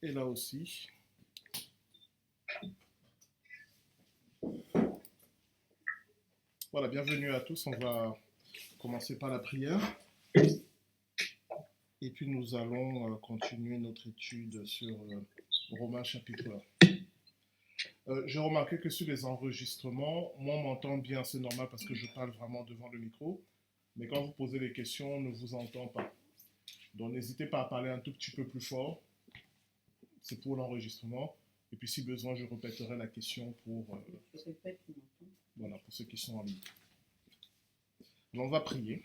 Et là aussi. Voilà, bienvenue à tous. On va commencer par la prière. Et puis nous allons continuer notre étude sur Romains chapitre 1. J'ai remarqué que sur les enregistrements, moi on m'entend bien, c'est normal parce que je parle vraiment devant le micro. Mais quand vous posez des questions, on ne vous entend pas. Donc n'hésitez pas à parler un tout petit peu plus fort. C'est pour l'enregistrement. Et puis si besoin, je répéterai la question pour, voilà, pour ceux qui sont en ligne. Donc, on va prier.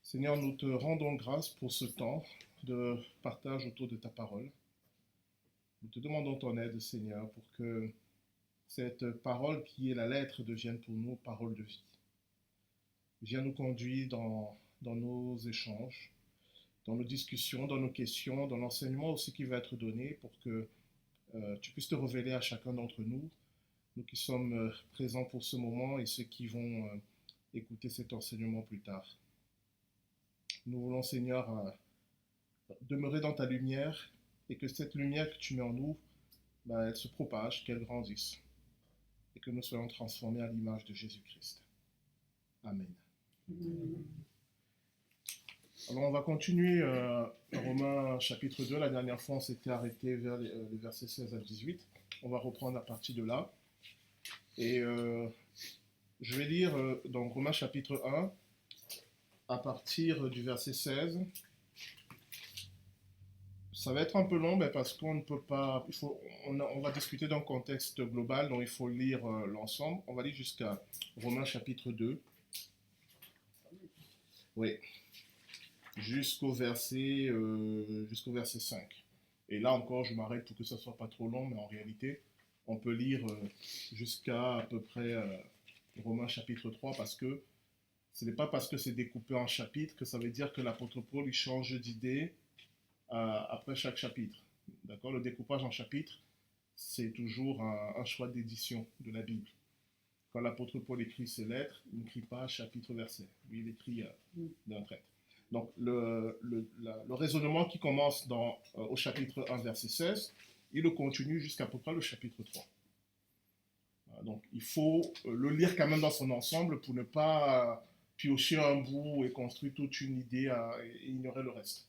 Seigneur, nous te rendons grâce pour ce temps de partage autour de ta parole. Nous te demandons ton aide, Seigneur, pour que cette parole qui est la lettre devienne pour nous parole de vie. Viens nous conduire dans nos échanges, dans nos discussions, dans nos questions, dans l'enseignement aussi qui va être donné pour que tu puisses te révéler à chacun d'entre nous, nous qui sommes présents pour ce moment et ceux qui vont écouter cet enseignement plus tard. Nous voulons, Seigneur, demeurer dans ta lumière et que cette lumière que tu mets en nous, elle se propage, qu'elle grandisse et que nous soyons transformés à l'image de Jésus-Christ. Amen. Alors on va continuer Romains chapitre 2. La dernière fois on s'était arrêté vers les versets 16 à 18. On va reprendre à partir de là. Et je vais lire dans Romains chapitre 1 à partir du verset 16. Ça va être un peu long parce qu'on ne peut pas, on va discuter d'un contexte global, donc il faut lire l'ensemble. On va lire jusqu'à Romains chapitre 2. Oui, jusqu'au verset 5. Et là encore, je m'arrête pour que ça ne soit pas trop long, mais en réalité, on peut lire jusqu'à à peu près Romains chapitre 3, parce que ce n'est pas parce que c'est découpé en chapitres que ça veut dire que l'apôtre Paul il change d'idée après chaque chapitre. D'accord? Le découpage en chapitres, c'est toujours un choix d'édition de la Bible. Quand l'apôtre Paul écrit ses lettres, il n'écrit pas chapitre verset. Lui, il écrit d'un trait. Donc, le raisonnement qui commence au chapitre 1, verset 16, il le continue jusqu'à peu près le chapitre 3. Donc, il faut le lire quand même dans son ensemble pour ne pas piocher un bout et construire toute une idée et ignorer le reste.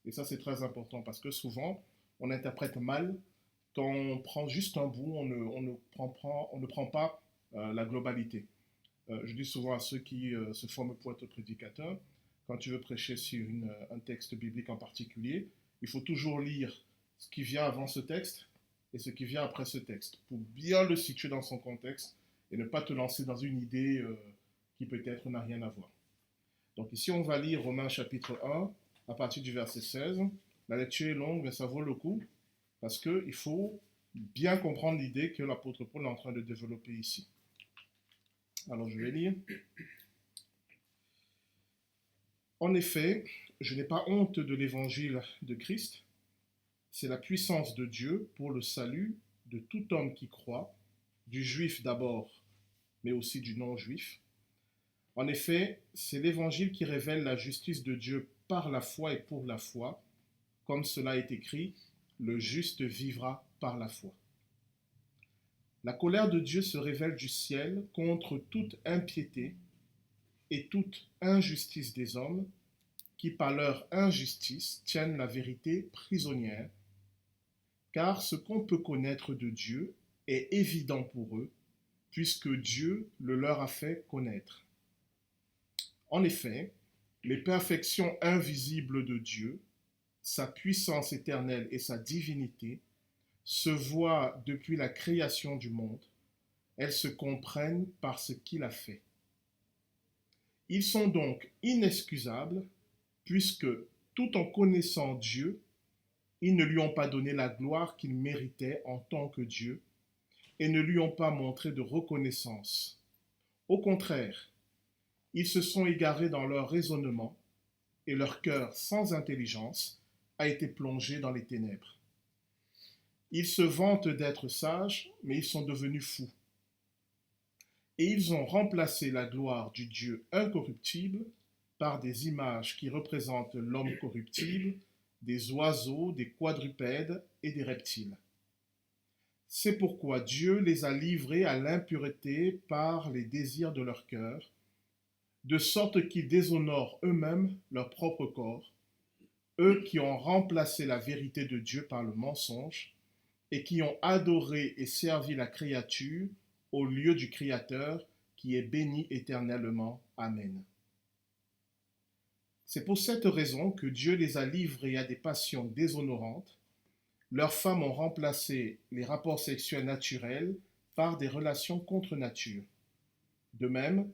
Et ça, c'est très important parce que souvent, on interprète mal. Quand on prend juste un bout, on ne prend pas la globalité. Je dis souvent à ceux qui se forment pour être prédicateurs, quand tu veux prêcher sur un texte biblique en particulier, il faut toujours lire ce qui vient avant ce texte et ce qui vient après ce texte pour bien le situer dans son contexte et ne pas te lancer dans une idée qui peut-être n'a rien à voir. Donc ici, on va lire Romains chapitre 1 à partir du verset 16. La lecture est longue, mais ça vaut le coup parce qu'il faut bien comprendre l'idée que l'apôtre Paul est en train de développer ici. Alors je vais lire. En effet, je n'ai pas honte de l'évangile de Christ. C'est la puissance de Dieu pour le salut de tout homme qui croit, du juif d'abord, mais aussi du non-juif. En effet, c'est l'évangile qui révèle la justice de Dieu par la foi et pour la foi, comme cela est écrit, le juste vivra par la foi. La colère de Dieu se révèle du ciel contre toute impiété et toute injustice des hommes qui par leur injustice tiennent la vérité prisonnière, car ce qu'on peut connaître de Dieu est évident pour eux, puisque Dieu le leur a fait connaître. En effet, les perfections invisibles de Dieu, sa puissance éternelle et sa divinité, se voient depuis la création du monde. Elles se comprennent par ce qu'il a fait. Ils sont donc inexcusables, puisque, tout en connaissant Dieu, ils ne lui ont pas donné la gloire qu'il méritait en tant que Dieu, et ne lui ont pas montré de reconnaissance. Au contraire, ils se sont égarés dans leur raisonnement, et leur cœur sans intelligence a été plongé dans les ténèbres. Ils se vantent d'être sages, mais ils sont devenus fous. Et ils ont remplacé la gloire du Dieu incorruptible par des images qui représentent l'homme corruptible, des oiseaux, des quadrupèdes et des reptiles. C'est pourquoi Dieu les a livrés à l'impureté par les désirs de leur cœur, de sorte qu'ils déshonorent eux-mêmes leur propre corps, eux qui ont remplacé la vérité de Dieu par le mensonge, et qui ont adoré et servi la créature au lieu du Créateur, qui est béni éternellement. Amen. C'est pour cette raison que Dieu les a livrés à des passions déshonorantes. Leurs femmes ont remplacé les rapports sexuels naturels par des relations contre nature. De même,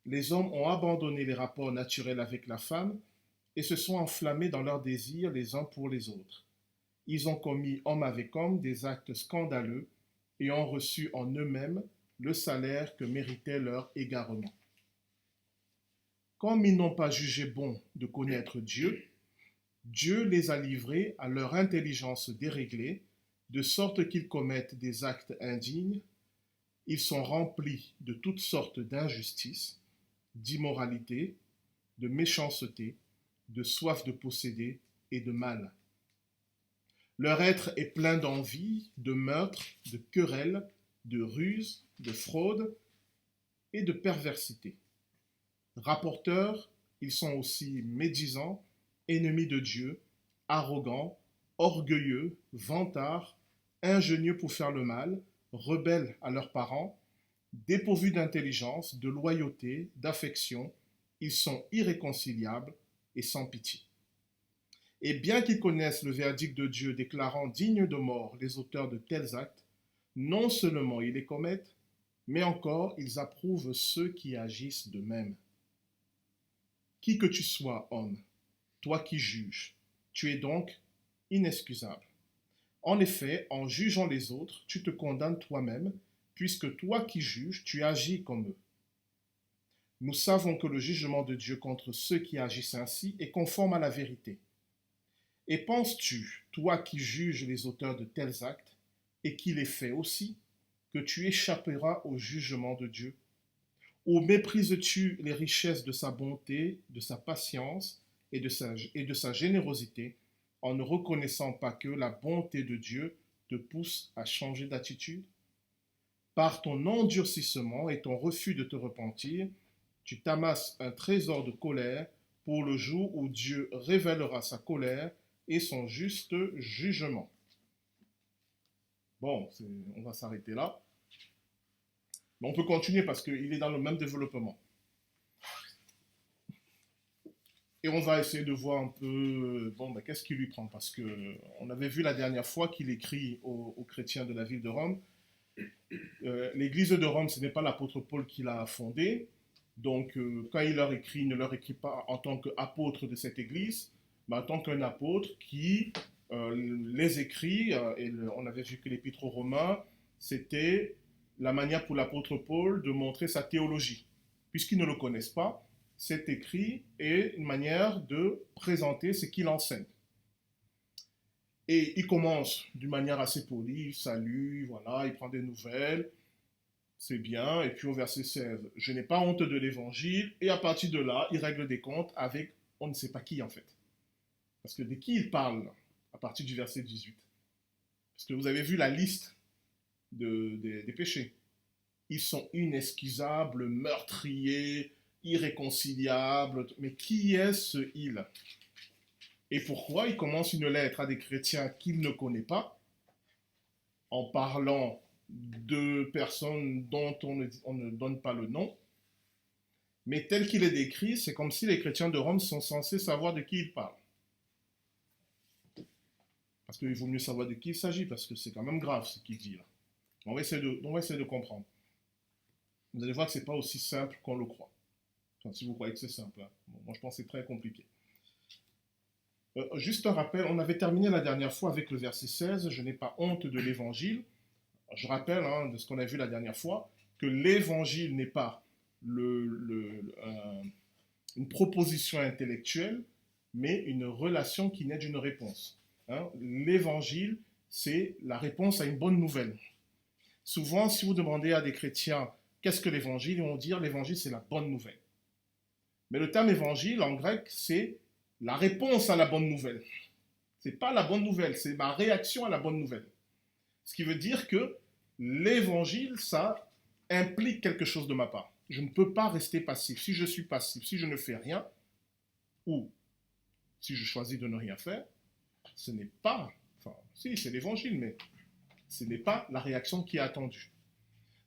les hommes ont abandonné les rapports naturels avec la femme et se sont enflammés dans leurs désirs les uns pour les autres. Ils ont commis homme avec homme des actes scandaleux et ont reçu en eux-mêmes le salaire que méritait leur égarement. Comme ils n'ont pas jugé bon de connaître Dieu, Dieu les a livrés à leur intelligence déréglée, de sorte qu'ils commettent des actes indignes. Ils sont remplis de toutes sortes d'injustices, d'immoralité, de méchanceté, de soif de posséder et de mal. Leur être est plein d'envie, de meurtre, de querelles, de ruses, de fraude et de perversité. Rapporteurs, ils sont aussi médisants, ennemis de Dieu, arrogants, orgueilleux, vantards, ingénieux pour faire le mal, rebelles à leurs parents, dépourvus d'intelligence, de loyauté, d'affection. Ils sont irréconciliables et sans pitié. Et bien qu'ils connaissent le verdict de Dieu déclarant dignes de mort les auteurs de tels actes, non seulement ils les commettent, mais encore ils approuvent ceux qui agissent de même. Qui que tu sois, homme, toi qui juges, tu es donc inexcusable. En effet, en jugeant les autres, tu te condamnes toi-même, puisque toi qui juges, tu agis comme eux. Nous savons que le jugement de Dieu contre ceux qui agissent ainsi est conforme à la vérité. Et penses-tu, toi qui juges les auteurs de tels actes, et qui les fais aussi, que tu échapperas au jugement de Dieu? Ou méprises-tu les richesses de sa bonté, de sa patience et de sa générosité, en ne reconnaissant pas que la bonté de Dieu te pousse à changer d'attitude? Par ton endurcissement et ton refus de te repentir, tu t'amasses un trésor de colère pour le jour où Dieu révélera sa colère et son juste jugement. Bon, on va s'arrêter là. Mais on peut continuer parce qu'il est dans le même développement. Et on va essayer de voir un peu, qu'est-ce qui lui prend? Parce qu'on avait vu la dernière fois qu'il écrit aux chrétiens de la ville de Rome. L'église de Rome, ce n'est pas l'apôtre Paul qui l'a fondée. Donc, quand il leur écrit, il ne leur écrit pas en tant qu'apôtre de cette église, mais en tant qu'un apôtre qui les écrit. Et on avait vu que l'épître aux Romains, c'était la manière pour l'apôtre Paul de montrer sa théologie. Puisqu'ils ne le connaissent pas, cet écrit est une manière de présenter ce qu'il enseigne. Et il commence d'une manière assez polie, il salue, voilà, il prend des nouvelles, c'est bien. Et puis au verset 16, je n'ai pas honte de l'évangile. Et à partir de là, il règle des comptes avec on ne sait pas qui en fait. Parce que de qui il parle à partir du verset 18? Parce que vous avez vu la liste des péchés. Ils sont inexcusables, meurtriers, irréconciliables. Mais qui est ce il? Et pourquoi il commence une lettre à des chrétiens qu'il ne connaît pas, en parlant de personnes dont on ne donne pas le nom, mais tel qu'il est décrit, c'est comme si les chrétiens de Rome sont censés savoir de qui il parle. Parce qu'il vaut mieux savoir de qui il s'agit, parce que c'est quand même grave ce qu'il dit là. On va essayer de comprendre. Vous allez voir que ce n'est pas aussi simple qu'on le croit. Enfin, si vous croyez que c'est simple. Hein. Bon, moi, je pense que c'est très compliqué. Juste un rappel, on avait terminé la dernière fois avec le verset 16, je n'ai pas honte de l'évangile. Je rappelle de ce qu'on a vu la dernière fois, que l'évangile n'est pas une proposition intellectuelle, mais une relation qui naît d'une réponse. L'évangile, c'est la réponse à une bonne nouvelle. Souvent, si vous demandez à des chrétiens qu'est-ce que l'évangile, ils vont dire l'évangile, c'est la bonne nouvelle. Mais le terme évangile en grec, c'est la réponse à la bonne nouvelle. Ce n'est pas la bonne nouvelle, c'est ma réaction à la bonne nouvelle. Ce qui veut dire que l'évangile, ça implique quelque chose de ma part. Je ne peux pas rester passif. Si je suis passif, si je ne fais rien, ou si je choisis de ne rien faire, ce n'est pas, enfin, si, c'est l'évangile, mais ce n'est pas la réaction qui est attendue.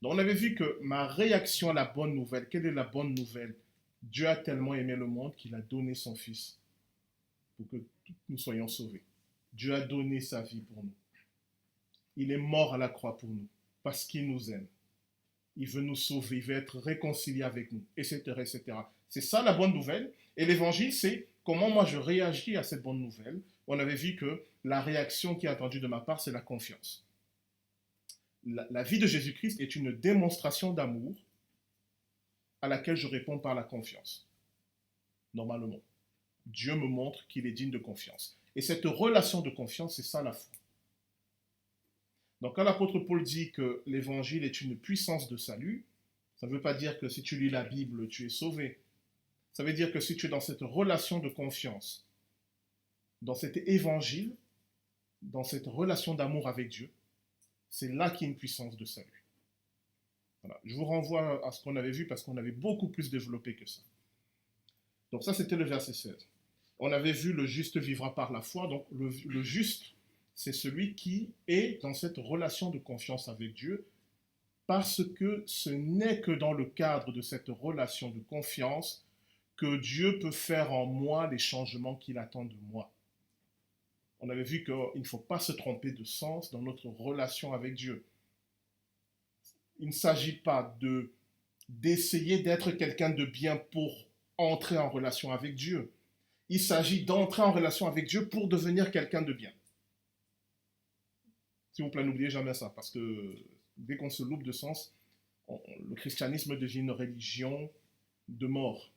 Donc on avait vu que ma réaction à la bonne nouvelle, quelle est la bonne nouvelle? Dieu a tellement aimé le monde qu'il a donné son Fils pour que nous soyons sauvés. Dieu a donné sa vie pour nous. Il est mort à la croix pour nous, parce qu'il nous aime. Il veut nous sauver, il veut être réconcilié avec nous, etc., etc. C'est ça la bonne nouvelle. Et l'évangile, c'est comment moi je réagis à cette bonne nouvelle. On avait vu que la réaction qui est attendue de ma part, c'est la confiance. La vie de Jésus-Christ est une démonstration d'amour à laquelle je réponds par la confiance. Normalement, Dieu me montre qu'il est digne de confiance. Et cette relation de confiance, c'est ça la foi. Donc quand l'apôtre Paul dit que l'évangile est une puissance de salut, ça ne veut pas dire que si tu lis la Bible, tu es sauvé. Ça veut dire que si tu es dans cette relation de confiance, dans cet évangile, dans cette relation d'amour avec Dieu, c'est là qu'il y a une puissance de salut. Voilà. Je vous renvoie à ce qu'on avait vu parce qu'on avait beaucoup plus développé que ça. Donc ça, c'était le verset 16. On avait vu le juste vivra par la foi. Donc le juste, c'est celui qui est dans cette relation de confiance avec Dieu parce que ce n'est que dans le cadre de cette relation de confiance que Dieu peut faire en moi les changements qu'il attend de moi. On avait vu qu'il ne faut pas se tromper de sens dans notre relation avec Dieu. Il ne s'agit pas d'essayer d'être quelqu'un de bien pour entrer en relation avec Dieu. Il s'agit d'entrer en relation avec Dieu pour devenir quelqu'un de bien. S'il vous plaît, n'oubliez jamais ça, parce que dès qu'on se loupe de sens, le christianisme devient une religion de mort,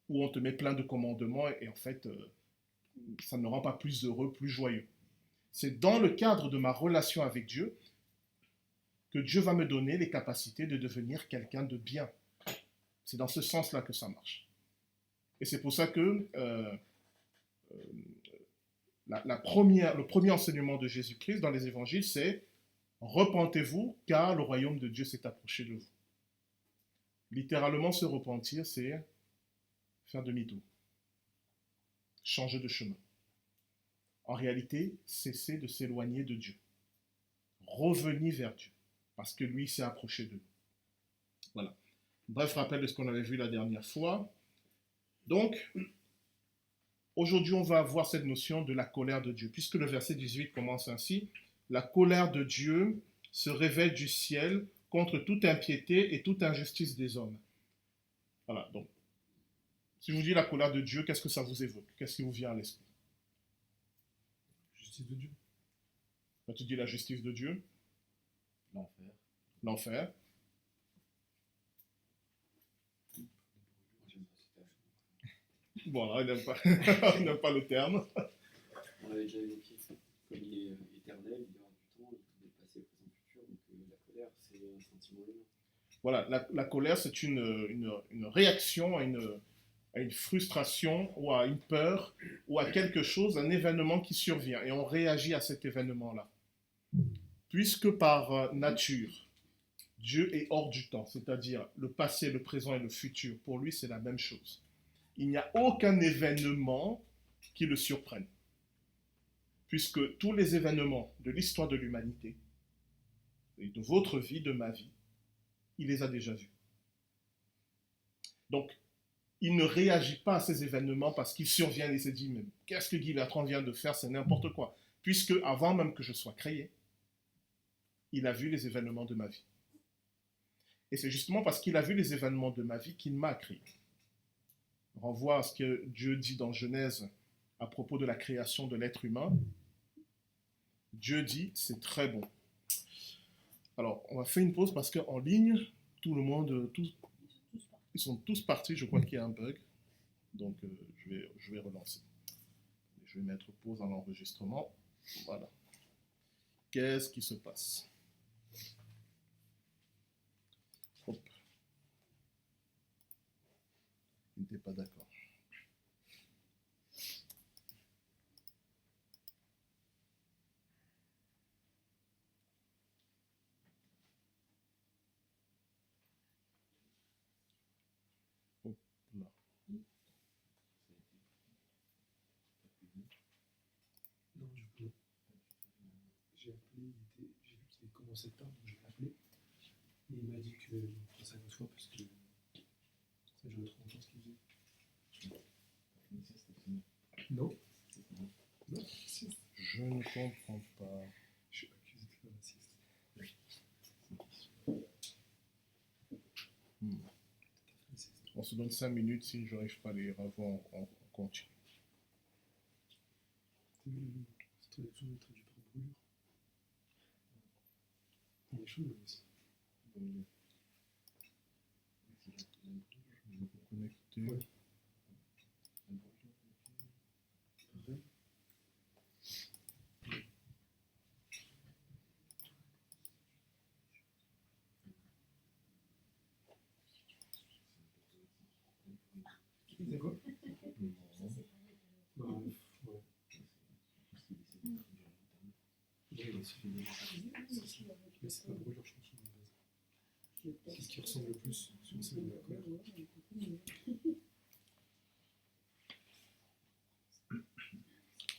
où on te met plein de commandements et en fait, ça ne rend pas plus heureux, plus joyeux. C'est dans le cadre de ma relation avec Dieu que Dieu va me donner les capacités de devenir quelqu'un de bien. C'est dans ce sens-là que ça marche. Et c'est pour ça que le premier enseignement de Jésus-Christ dans les évangiles, c'est « Repentez-vous, car le royaume de Dieu s'est approché de vous ». Littéralement, se repentir, c'est faire demi-tour, changer de chemin. En réalité, cesser de s'éloigner de Dieu. Revenir vers Dieu, parce que lui s'est approché de nous. Voilà. Bref rappel de ce qu'on avait vu la dernière fois. Donc, aujourd'hui, on va voir cette notion de la colère de Dieu, puisque le verset 18 commence ainsi. La colère de Dieu se révèle du ciel contre toute impiété et toute injustice des hommes. Voilà, donc, si je vous dis la colère de Dieu, qu'est-ce que ça vous évoque? Qu'est-ce qui vous vient à l'esprit? Justice de Dieu. Quand tu dis la justice de Dieu, L'enfer. l'enfer. Voilà, il n'aime pas le terme. On l'avait déjà évoqué. Comme il est éternel, il aura du temps, il est passé, présent, futur. Donc la colère, c'est un sentiment humain. Voilà, la colère, c'est une réaction à une frustration ou à une peur ou à quelque chose, un événement qui survient. Et on réagit à cet événement-là. Puisque par nature, Dieu est hors du temps, c'est-à-dire le passé, le présent et le futur, pour lui, c'est la même chose. Il n'y a aucun événement qui le surprenne. Puisque tous les événements de l'histoire de l'humanité, et de votre vie, de ma vie, il les a déjà vus. Donc, il ne réagit pas à ces événements parce qu'il survient et se dit, mais qu'est-ce que Guy Bertrand vient de faire, c'est n'importe quoi. Puisque avant même que je sois créé, il a vu les événements de ma vie. Et c'est justement parce qu'il a vu les événements de ma vie qu'il m'a créé. On renvoie à ce que Dieu dit dans Genèse à propos de la création de l'être humain. Dieu dit, c'est très bon. Alors, on va faire une pause parce qu'en ligne, tout le monde, ils sont tous partis, je crois qu'il y a un bug. Donc, je vais relancer. Je vais mettre pause en enregistrement. Voilà. Qu'est-ce qui se passe? Hop. Une n'était pas d'accord. Hop là. Non, j'ai appelé, j'ai vu qu'il avait commencé tard, donc j'ai appelé. Et il m'a dit que ça une autre fois parce que ça jouait trop longtemps ce qu'il faisait. Non. Non. Je ne comprends pas. Je suis accusé de faire la sieste. On se donne 5 minutes, si je n'arrive pas à les revoir, on continue. C'est traduit par brûlure. Il est chaud là aussi. Je vais vous connecter. Ouais. C'est quoi? Bah, ouais. Ouais, mais c'est pas brûlure, je pense, à la base. C'est ce qui ressemble le plus sur celle de la colère.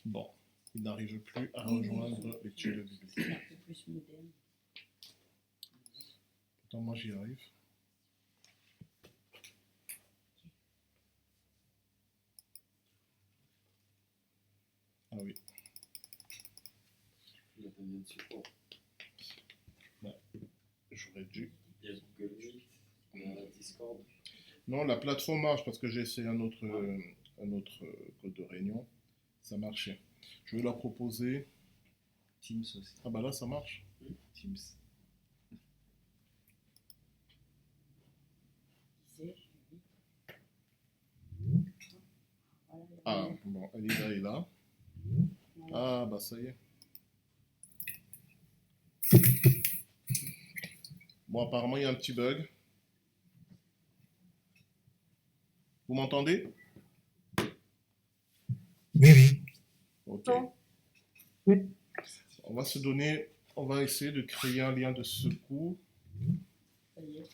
Bon, il n'arrive plus à rejoindre l'étude biblique. C'est un peu plus moderne. Pourtant, moi, j'y arrive. Ah oui. Il y a combien de supports? J'aurais dû. Il y a Google Meet, il y a Discord. Non, la plateforme marche parce que j'ai essayé un autre code de réunion. Ça marchait. Je vais leur proposer. Teams aussi. Ah bah là, ça marche. Teams. Ah, bon, Elisa est là. Ah, bah ça y est. Bon, apparemment, il y a un petit bug. Vous m'entendez? Oui. Ok. Oui. On va se donner, on va essayer de créer un lien de secours. Ça y est.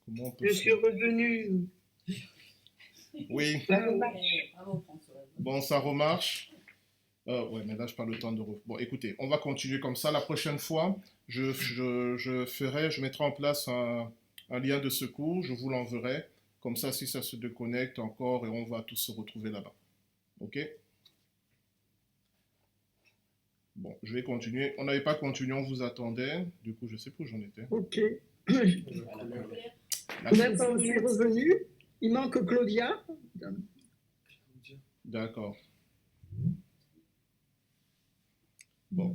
Comment on peut Je suis faire? revenu. Oui, Bravo François. bon, ça remarche. Ouais, mais là, je parle le temps de... Bon, écoutez, on va continuer comme ça. La prochaine fois, je mettrai en place un lien de secours. Je vous l'enverrai. Comme ça, si ça se déconnecte encore, et on va tous se retrouver là-bas. OK? Bon, je vais continuer. On n'avait pas continué, on vous attendait. Du coup, je sais plus où j'en étais. Ok. À la colère. D'accord, je suis revenu. Il manque Claudia. D'accord. Bon.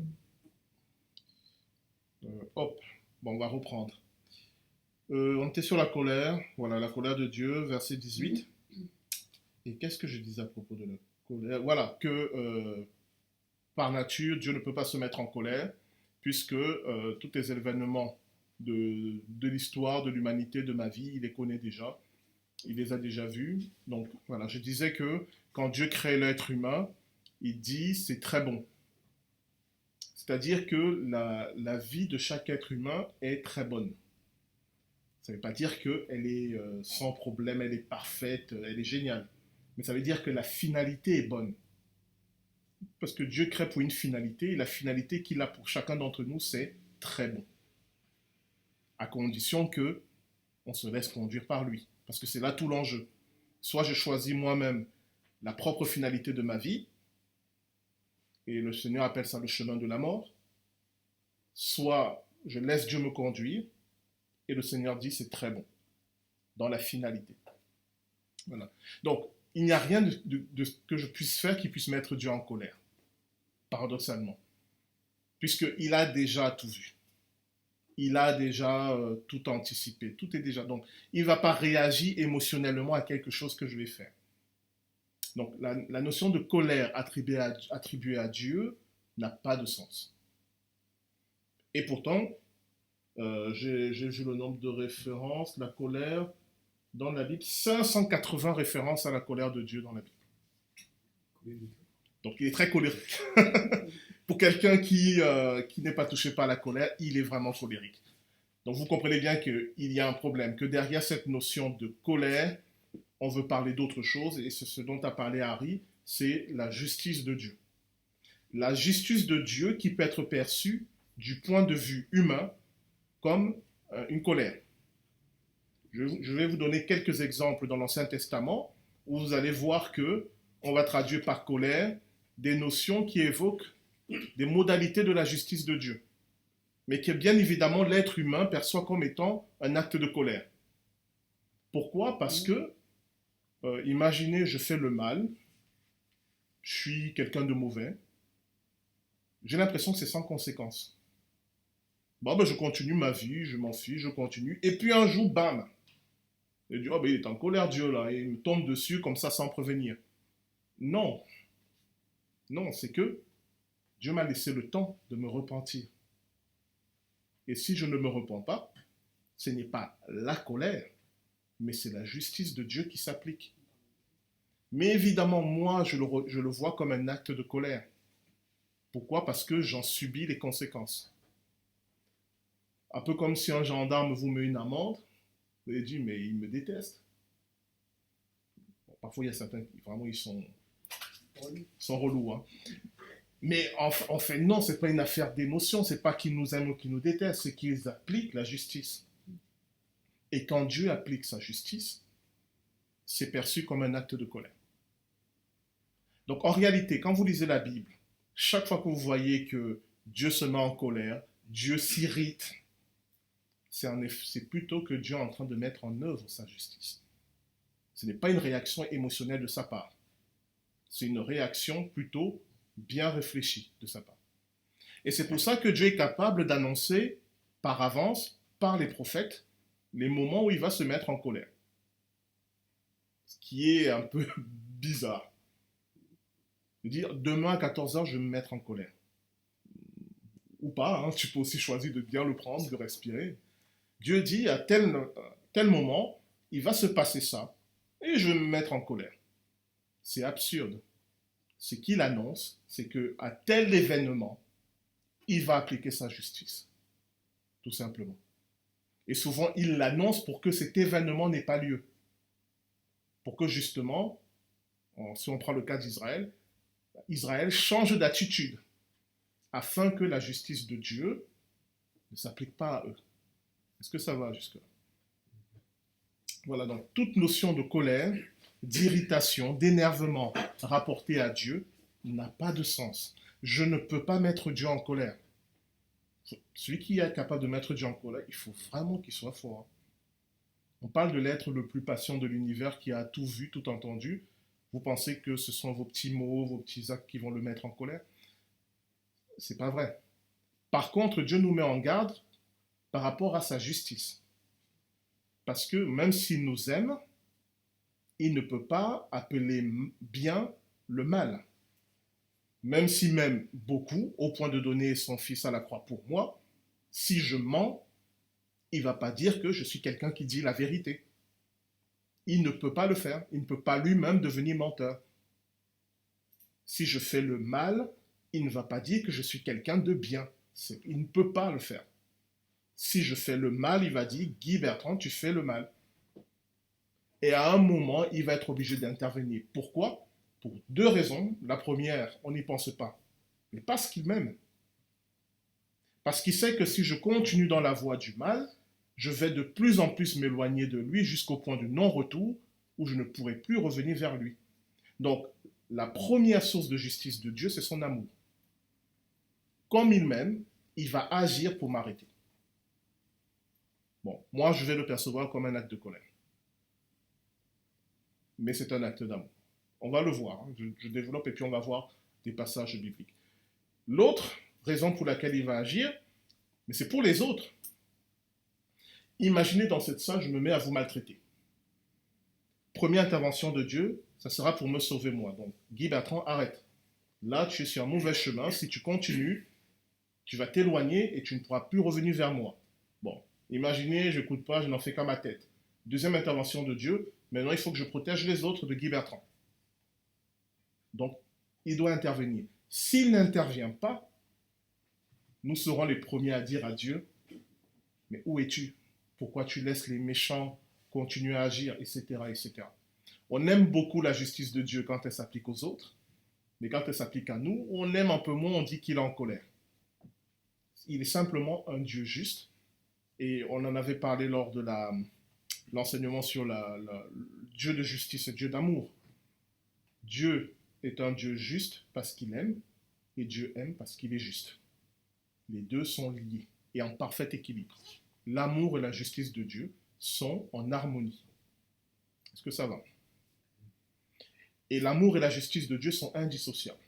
Hop. Bon, on va reprendre. On était sur la colère. Voilà, la colère de Dieu, verset 18. Et qu'est-ce que je disais à propos de la colère? Voilà, que par nature, Dieu ne peut pas se mettre en colère, puisque tous les événements de l'histoire, de l'humanité, de ma vie, il les connaît déjà. Il les a déjà vus. Donc voilà, je disais que quand Dieu crée l'être humain, il dit c'est très bon. C'est-à-dire que la vie de chaque être humain est très bonne. Ça ne veut pas dire qu'elle est sans problème, elle est parfaite, elle est géniale. Mais ça veut dire que la finalité est bonne. Parce que Dieu crée pour une finalité, et la finalité qu'il a pour chacun d'entre nous, c'est très bon. À condition que on se laisse conduire par lui. Parce que c'est là tout l'enjeu. Soit je choisis moi-même la propre finalité de ma vie, et le Seigneur appelle ça le chemin de la mort, soit je laisse Dieu me conduire, et le Seigneur dit c'est très bon, dans la finalité. Voilà. Donc, il n'y a rien que je puisse faire qui puisse mettre Dieu en colère, paradoxalement, puisqu'il a déjà tout vu. Il a déjà tout anticipé, tout est déjà. Donc, il ne va pas réagir émotionnellement à quelque chose que je vais faire. Donc, la notion de colère attribuée à Dieu n'a pas de sens. Et pourtant, J'ai vu le nombre de références, la colère dans la Bible, 580 références à la colère de Dieu dans la Bible. Colérique. Donc il est très colérique. Pour quelqu'un qui n'est pas touché par la colère, il est vraiment colérique. Donc vous comprenez bien qu'il y a un problème, que derrière cette notion de colère, on veut parler d'autre chose, et c'est ce dont a parlé Harry, c'est la justice de Dieu. La justice de Dieu qui peut être perçue du point de vue humain comme une colère. Je vais vous donner quelques exemples dans l'Ancien Testament où vous allez voir que on va traduire par colère des notions qui évoquent des modalités de la justice de Dieu, mais que bien évidemment l'être humain perçoit comme étant un acte de colère. Pourquoi? Parce que, imaginez, je fais le mal, je suis quelqu'un de mauvais, j'ai l'impression que c'est sans conséquence. Bon, ben, je continue ma vie, je m'en fiche, je continue, et puis un jour, bam, il dit, oh, ben, il est en colère Dieu là, et il me tombe dessus comme ça sans prévenir. Non, non, c'est que Dieu m'a laissé le temps de me repentir. Et si je ne me repens pas, ce n'est pas la colère, mais c'est la justice de Dieu qui s'applique. Mais évidemment, moi, je le vois comme un acte de colère. Pourquoi? Parce que j'en subis les conséquences. Un peu comme si un gendarme vous met une amende, vous allez dire, mais il me déteste. Bon, parfois, il y a certains qui, vraiment, ils sont relous. Hein. Mais en fait, non, ce n'est pas une affaire d'émotion, ce n'est pas qu'ils nous aiment ou qu'ils nous détestent, c'est qu'ils appliquent la justice. Et quand Dieu applique sa justice, c'est perçu comme un acte de colère. Donc en réalité, quand vous lisez la Bible, chaque fois que vous voyez que Dieu se met en colère, Dieu s'irrite, c'est plutôt que Dieu est en train de mettre en œuvre sa justice. Ce n'est pas une réaction émotionnelle de sa part. C'est une réaction plutôt bien réfléchie de sa part. Et c'est pour ça que Dieu est capable d'annoncer par avance, par les prophètes, les moments où il va se mettre en colère. Ce qui est un peu bizarre. De dire, demain à 14h, je vais me mettre en colère. Ou pas, hein, tu peux aussi choisir de bien le prendre, de respirer. Dieu dit, à tel moment, il va se passer ça, et je vais me mettre en colère. C'est absurde. Ce qu'il annonce, c'est qu'à tel événement, il va appliquer sa justice. Tout simplement. Et souvent, il l'annonce pour que cet événement n'ait pas lieu. Pour que justement, si on prend le cas d'Israël, Israël change d'attitude afin que la justice de Dieu ne s'applique pas à eux. Est-ce que ça va jusque-là? Voilà, donc toute notion de colère, d'irritation, d'énervement rapportée à Dieu n'a pas de sens. Je ne peux pas mettre Dieu en colère. Celui qui est capable de mettre Dieu en colère, il faut vraiment qu'il soit fort. On parle de l'être le plus patient de l'univers qui a tout vu, tout entendu. Vous pensez que ce sont vos petits mots, vos petits actes qui vont le mettre en colère? C'est pas vrai. Par contre, Dieu nous met en garde par rapport à sa justice. Parce que même s'il nous aime, il ne peut pas appeler bien le mal. Même s'il m'aime beaucoup, au point de donner son fils à la croix pour moi, si je mens, il ne va pas dire que je suis quelqu'un qui dit la vérité. Il ne peut pas le faire. Il ne peut pas lui-même devenir menteur. Si je fais le mal, il ne va pas dire que je suis quelqu'un de bien. Il ne peut pas le faire. Si je fais le mal, il va dire, Guy Bertrand, tu fais le mal. Et à un moment, il va être obligé d'intervenir. Pourquoi? Pour deux raisons. La première, on n'y pense pas. Mais parce qu'il m'aime. Parce qu'il sait que si je continue dans la voie du mal, je vais de plus en plus m'éloigner de lui jusqu'au point de non-retour où je ne pourrai plus revenir vers lui. Donc, la première source de justice de Dieu, c'est son amour. Comme il m'aime, il va agir pour m'arrêter. Bon, moi, je vais le percevoir comme un acte de colère. Mais c'est un acte d'amour. On va le voir. Hein. Je développe et puis on va voir des passages bibliques. L'autre raison pour laquelle il va agir, mais c'est pour les autres. Imaginez dans cette salle, je me mets à vous maltraiter. Première intervention de Dieu, ça sera pour me sauver moi. Donc, Guy Bertrand, arrête. Là, tu es sur un mauvais chemin. Si tu continues, tu vas t'éloigner et tu ne pourras plus revenir vers moi. Bon, Imaginez, je n'écoute pas, je n'en fais qu'à ma tête. Deuxième intervention de Dieu, maintenant il faut que je protège les autres de Guy Bertrand. Donc, il doit intervenir. S'il n'intervient pas, nous serons les premiers à dire à Dieu, mais où es-tu? Pourquoi tu laisses les méchants continuer à agir, etc., etc. On aime beaucoup la justice de Dieu quand elle s'applique aux autres, mais quand elle s'applique à nous, on aime un peu moins, on dit qu'il est en colère. Il est simplement un Dieu juste, et on en avait parlé lors de l'enseignement sur Dieu de justice et Dieu d'amour. Dieu est un Dieu juste parce qu'il aime, et Dieu aime parce qu'il est juste. Les deux sont liés et en parfait équilibre. L'amour et la justice de Dieu sont en harmonie. Est-ce que ça va? Et l'amour et la justice de Dieu sont indissociables.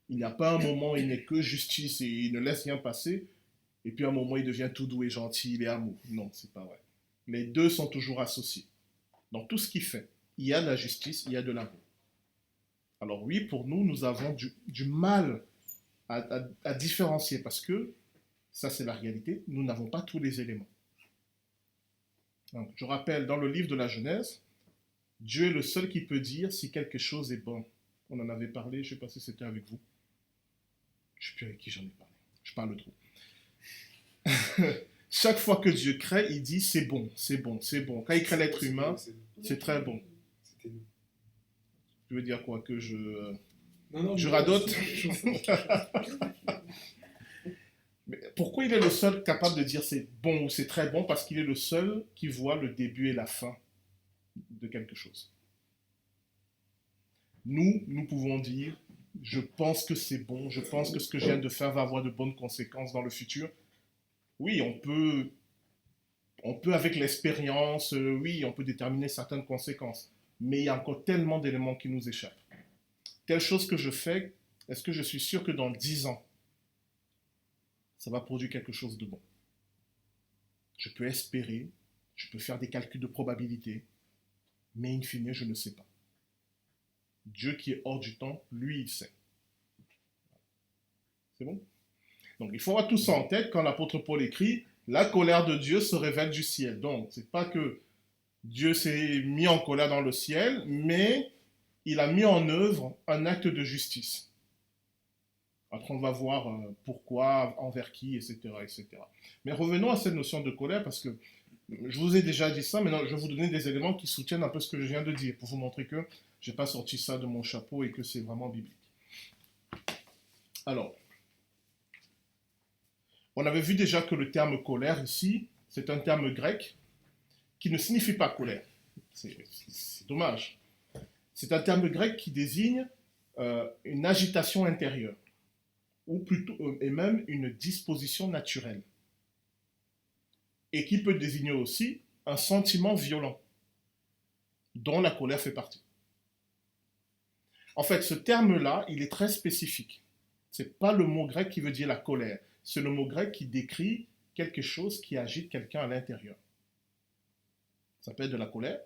Il n'y a pas un moment où il n'est que justice et il ne laisse rien passer, et puis un moment il devient tout doux et gentil, il est amour. Non, c'est pas vrai. Les deux sont toujours associés. Dans tout ce qu'il fait, il y a de la justice, il y a de l'amour. Alors oui, pour nous, nous avons du mal à différencier parce que, ça c'est la réalité, nous n'avons pas tous les éléments. Donc, je rappelle, dans le livre de la Genèse, Dieu est le seul qui peut dire si quelque chose est bon. On en avait parlé, je ne sais pas si c'était avec vous. Je ne sais plus avec qui j'en ai parlé. Je parle trop. Chaque fois que Dieu crée, il dit c'est bon, c'est bon, c'est bon. Quand il crée l'être humain, c'est très bon. C'était nous. Tu veux dire quoi? Que je Non, radote? Mais pourquoi il est le seul capable de dire c'est bon ou c'est très bon? Parce qu'il est le seul qui voit le début et la fin de quelque chose. Nous pouvons dire, je pense que c'est bon, je pense que ce que je viens de faire va avoir de bonnes conséquences dans le futur. Oui, on peut avec l'expérience, oui, on peut déterminer certaines conséquences. Mais il y a encore tellement d'éléments qui nous échappent. Telle chose que je fais, est-ce que je suis sûr que dans 10 ans, ça va produire quelque chose de bon? Je peux espérer, je peux faire des calculs de probabilité, mais in fine, je ne sais pas. Dieu qui est hors du temps, lui, il sait. C'est bon? Donc, il faut avoir tout ça en tête quand l'apôtre Paul écrit « La colère de Dieu se révèle du ciel ». Donc, ce n'est pas que Dieu s'est mis en colère dans le ciel, mais il a mis en œuvre un acte de justice. Après, on va voir pourquoi, envers qui, etc., etc. Mais revenons à cette notion de colère, parce que je vous ai déjà dit ça, mais non, je vais vous donner des éléments qui soutiennent un peu ce que je viens de dire, pour vous montrer que je n'ai pas sorti ça de mon chapeau et que c'est vraiment biblique. Alors, on avait vu déjà que le terme colère ici, c'est un terme grec qui ne signifie pas colère. C'est dommage. C'est un terme grec qui désigne une agitation intérieure, ou plutôt, et même une disposition naturelle, et qui peut désigner aussi un sentiment violent, dont la colère fait partie. En fait, ce terme-là, il est très spécifique. Ce n'est pas le mot grec qui veut dire la colère, c'est le mot grec qui décrit quelque chose qui agite quelqu'un à l'intérieur. Ça peut être de la colère,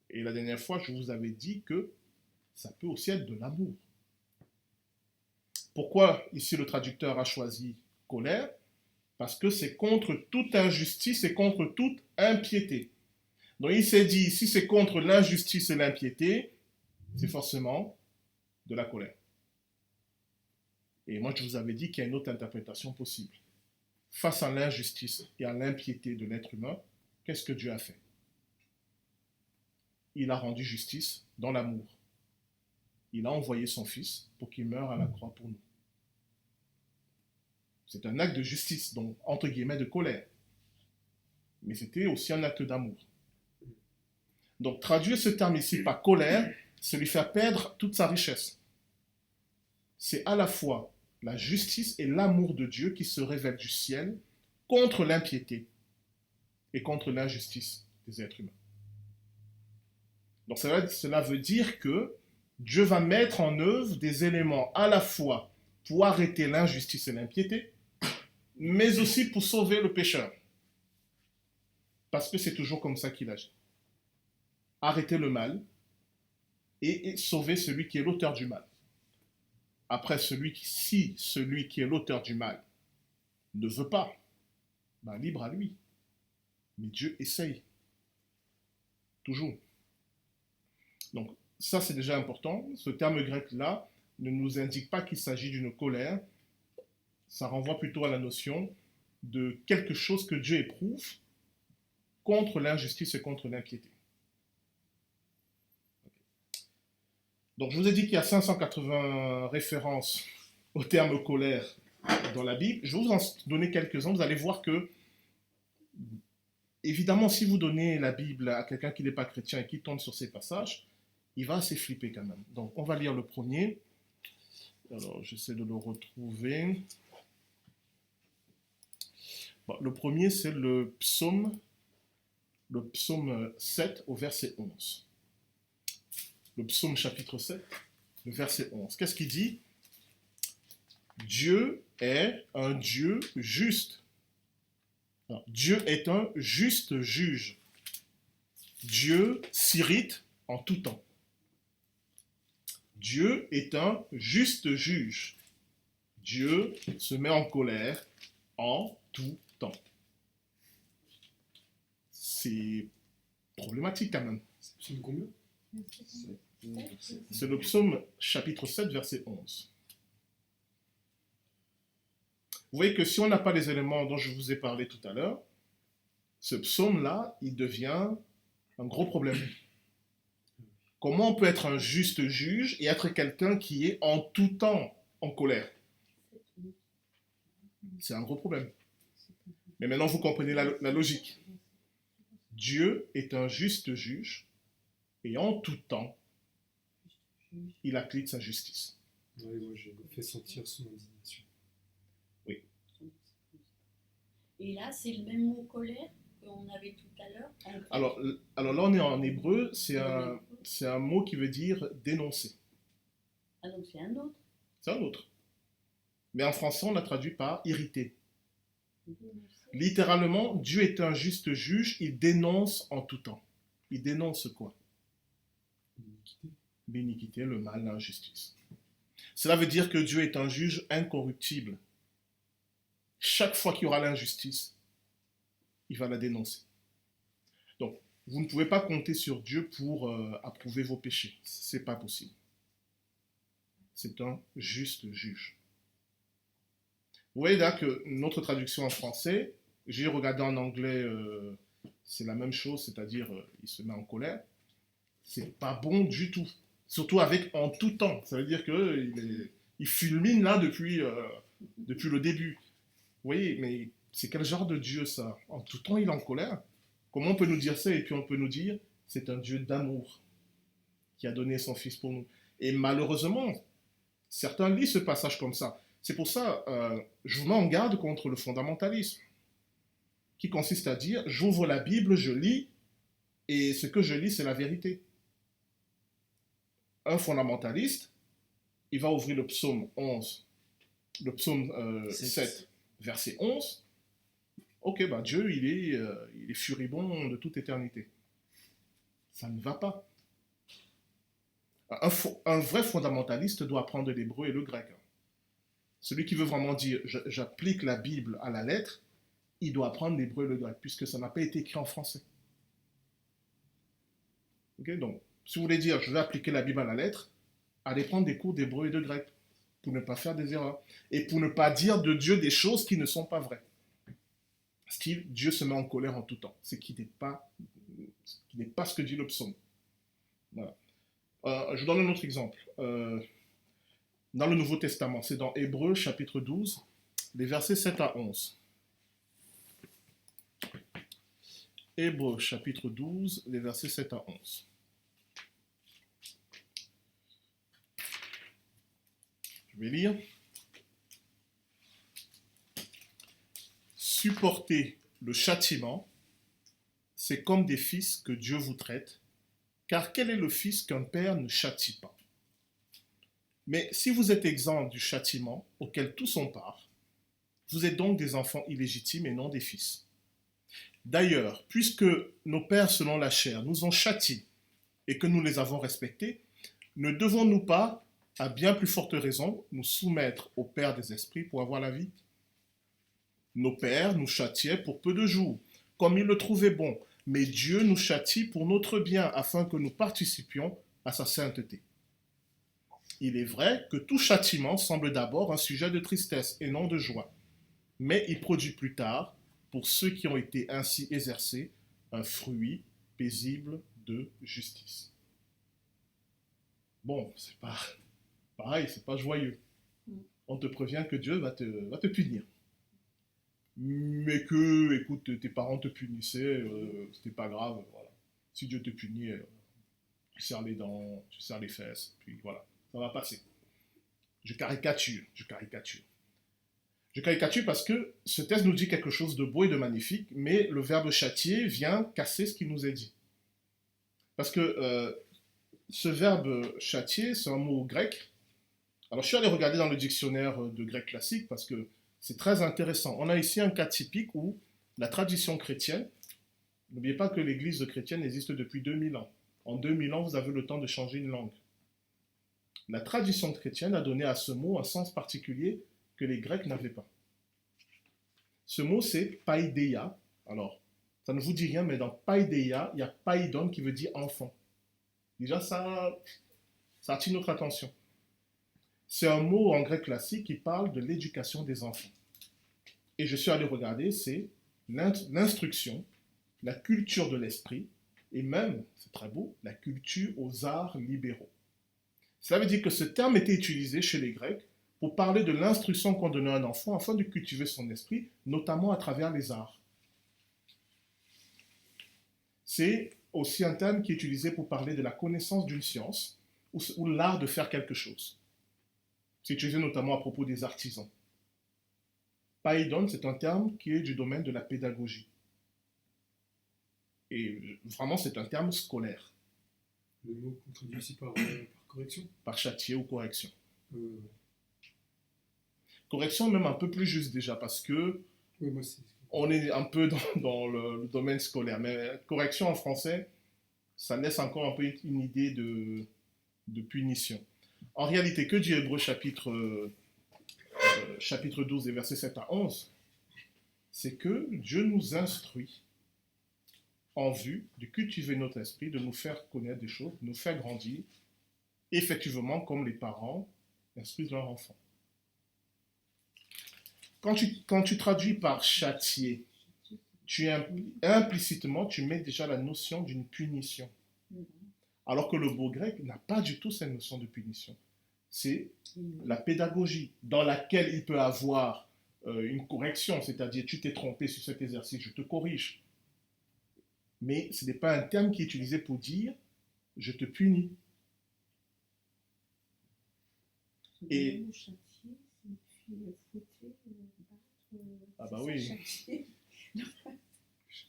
et la dernière fois, je vous avais dit que ça peut aussi être de l'amour. Pourquoi ici le traducteur a choisi colère? Parce que c'est contre toute injustice et contre toute impiété. Donc il s'est dit, si c'est contre l'injustice et l'impiété, c'est forcément de la colère. Et moi je vous avais dit qu'il y a une autre interprétation possible. Face à l'injustice et à l'impiété de l'être humain, qu'est-ce que Dieu a fait? Il a rendu justice dans l'amour. Il a envoyé son Fils pour qu'il meure à la croix pour nous. C'est un acte de justice, donc entre guillemets de colère. Mais c'était aussi un acte d'amour. Donc traduire ce terme ici par colère, c'est lui faire perdre toute sa richesse. C'est à la fois la justice et l'amour de Dieu qui se révèlent du ciel contre l'impiété et contre l'injustice des êtres humains. Donc cela veut dire que Dieu va mettre en œuvre des éléments à la fois pour arrêter l'injustice et l'impiété, mais aussi pour sauver le pécheur. Parce que c'est toujours comme ça qu'il agit. Arrêter le mal et sauver celui qui est l'auteur du mal. Après, si celui qui est l'auteur du mal ne veut pas, ben, libre à lui. Mais Dieu essaye. Toujours. Donc, ça, c'est déjà important. Ce terme grec-là ne nous indique pas qu'il s'agit d'une colère. Ça renvoie plutôt à la notion de quelque chose que Dieu éprouve contre l'injustice et contre l'impiété. Donc, je vous ai dit qu'il y a 580 références au terme colère dans la Bible. Je vais vous en donner quelques-uns. Vous allez voir que, évidemment, si vous donnez la Bible à quelqu'un qui n'est pas chrétien et qui tombe sur ces passages, il va assez flipper quand même. Donc, on va lire le premier. Alors, j'essaie de le retrouver. Bon, le premier, c'est le psaume 7 au verset 11. Le psaume chapitre 7, le verset 11. Qu'est-ce qu'il dit? Dieu est un Dieu juste. Alors, Dieu est un juste juge. Dieu s'irrite en tout temps. Dieu est un juste juge. Dieu se met en colère en tout temps. C'est problématique quand même. C'est combien? C'est le psaume chapitre 7, verset 11. Vous voyez que si on n'a pas les éléments dont je vous ai parlé tout à l'heure, ce psaume-là, il devient un gros problème. Comment on peut être un juste juge et être quelqu'un qui est en tout temps en colère? C'est un gros problème. Mais maintenant, vous comprenez la logique. Dieu est un juste juge et en tout temps, il applique sa justice. Oui, moi, je fait sentir son indignation. Et là, c'est le même mot colère qu'on avait tout à l'heure. Alors là, on est en hébreu, c'est un mot qui veut dire dénoncer. Ah, donc c'est un autre. C'est un autre. Mais en français, on l'a traduit par irrité. Littéralement, Dieu est un juste juge, il dénonce en tout temps. Il dénonce quoi? L'iniquité. L'iniquité, le mal, l'injustice. Cela veut dire que Dieu est un juge incorruptible. Chaque fois qu'il y aura l'injustice, il va la dénoncer. Donc, vous ne pouvez pas compter sur Dieu pour approuver vos péchés. Ce n'est pas possible. C'est un juste juge. Vous voyez là que notre traduction en français, j'ai regardé en anglais, c'est la même chose, c'est-à-dire il se met en colère. C'est pas bon du tout. Surtout avec en tout temps. Ça veut dire qu'il fulmine là depuis le début. Vous voyez, mais c'est quel genre de Dieu ça? En tout temps, il est en colère. Comment on peut nous dire ça? Et puis on peut nous dire, c'est un Dieu d'amour qui a donné son Fils pour nous. Et malheureusement, certains lisent ce passage comme ça. C'est pour ça, je vous mets en garde contre le fondamentalisme, qui consiste à dire, j'ouvre la Bible, je lis, et ce que je lis, c'est la vérité. Un fondamentaliste, il va ouvrir le psaume 11, le psaume 7, verset 11. Ok, bah Dieu, il est furibond de toute éternité. Ça ne va pas. Un vrai fondamentaliste doit apprendre l'hébreu et le grec. Celui qui veut vraiment dire, j'applique la Bible à la lettre, il doit apprendre l'hébreu et le grec, puisque ça n'a pas été écrit en français. Ok, donc, si vous voulez dire, je vais appliquer la Bible à la lettre, allez prendre des cours d'hébreu et de grec, pour ne pas faire des erreurs, et pour ne pas dire de Dieu des choses qui ne sont pas vraies. Style, Dieu se met en colère en tout temps, ce qui n'est pas ce que dit le psaume. Voilà. Je donne un autre exemple. Dans le Nouveau Testament, c'est dans Hébreux chapitre 12, les versets 7 à 11. Hébreux chapitre 12, les versets 7 à 11. Je vais lire. Supportez le châtiment, c'est comme des fils que Dieu vous traite, car quel est le fils qu'un père ne châtie pas? Mais si vous êtes exempt du châtiment auquel tous ont part, vous êtes donc des enfants illégitimes et non des fils. D'ailleurs, puisque nos pères selon la chair nous ont châtiés et que nous les avons respectés, ne devons-nous pas, à bien plus forte raison, nous soumettre au Père des esprits pour avoir la vie? Nos pères nous châtiaient pour peu de jours, comme ils le trouvaient bon, mais Dieu nous châtie pour notre bien, afin que nous participions à sa sainteté. Il est vrai que tout châtiment semble d'abord un sujet de tristesse et non de joie, mais il produit plus tard, pour ceux qui ont été ainsi exercés, un fruit paisible de justice. Bon, c'est pas pareil, c'est pas joyeux. On te prévient que Dieu va te punir. Mais que, écoute, tes parents te punissaient, c'était pas grave, voilà. Si Dieu te punit, tu serres les dents, tu serres les fesses, puis voilà, ça va passer. Je caricature. Je caricature parce que ce texte nous dit quelque chose de beau et de magnifique, mais le verbe châtier vient casser ce qui nous est dit. Parce que ce verbe châtier, c'est un mot grec. Alors je suis allé regarder dans le dictionnaire de grec classique parce que c'est très intéressant. On a ici un cas typique où la tradition chrétienne, n'oubliez pas que l'église chrétienne existe depuis 2000 ans. En 2000 ans, vous avez le temps de changer une langue. La tradition chrétienne a donné à ce mot un sens particulier que les Grecs n'avaient pas. Ce mot, c'est paideia. Alors, ça ne vous dit rien, mais dans paideia, il y a paidon qui veut dire enfant. Déjà, ça attire notre attention. C'est un mot en grec classique qui parle de l'éducation des enfants. Et je suis allé regarder, c'est l'instruction, la culture de l'esprit, et même, c'est très beau, la culture aux arts libéraux. Cela veut dire que ce terme était utilisé chez les Grecs pour parler de l'instruction qu'on donnait à un enfant afin de cultiver son esprit, notamment à travers les arts. C'est aussi un terme qui est utilisé pour parler de la connaissance d'une science ou l'art de faire quelque chose. C'est utilisé notamment à propos des artisans. Paidon, c'est un terme qui est du domaine de la pédagogie. Et vraiment, c'est un terme scolaire. Le mot qu'on traduit ici par correction. Par châtier ou correction. Correction même un peu plus juste déjà, parce que Oui, moi c'est... on est un peu dans le domaine scolaire. Mais correction en français, ça laisse encore un peu une idée de punition. En réalité, que dit Hébreux chapitre 12 et versets 7 à 11, c'est que Dieu nous instruit en vue de cultiver notre esprit, de nous faire connaître des choses, de nous faire grandir, effectivement comme les parents instruisent leurs enfants. Quand tu traduis par châtier, implicitement, tu mets déjà la notion d'une punition. Alors que le beau grec n'a pas du tout cette notion de punition. C'est la pédagogie dans laquelle il peut avoir une correction, c'est-à-dire tu t'es trompé sur cet exercice, je te corrige. Mais ce n'est pas un terme qui est utilisé pour dire je te punis. Et ah bah oui.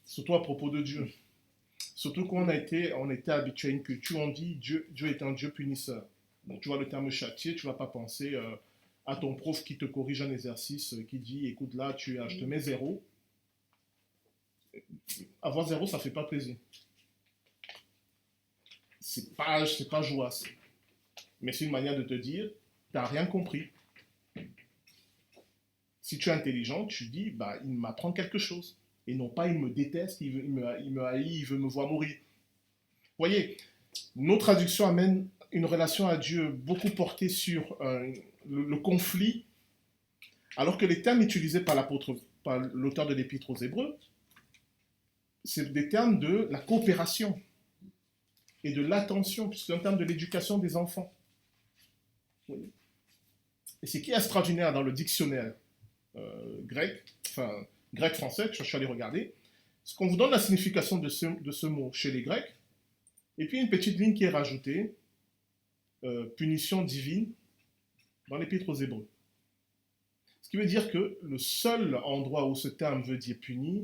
Surtout à propos de Dieu. Surtout quand on était habitué à une culture, on dit Dieu est un Dieu punisseur. Donc tu vois le terme châtier, tu ne vas pas penser à ton prof qui te corrige un exercice, qui dit écoute là, je te mets 0. Avoir 0, ça ne fait pas plaisir. C'est pas joie. Mais c'est une manière de te dire, tu n'as rien compris. Si tu es intelligent, tu dis, bah, il m'apprend quelque chose. Et non pas, il me déteste, il me haït, il veut me voir mourir. Vous voyez, nos traductions amènent une relation à Dieu beaucoup portée sur le conflit, alors que les termes utilisés par l'auteur de l'Épître aux Hébreux, c'est des termes de la coopération et de l'attention, puisque c'est un terme de l'éducation des enfants. Oui. Et ce qui est extraordinaire dans le dictionnaire grec-français, je suis allé regarder, c'est qu'on vous donne la signification de ce mot chez les Grecs, et puis une petite ligne qui est rajoutée, punition divine, dans l'Épître aux Hébreux. Ce qui veut dire que le seul endroit où ce terme veut dire punir,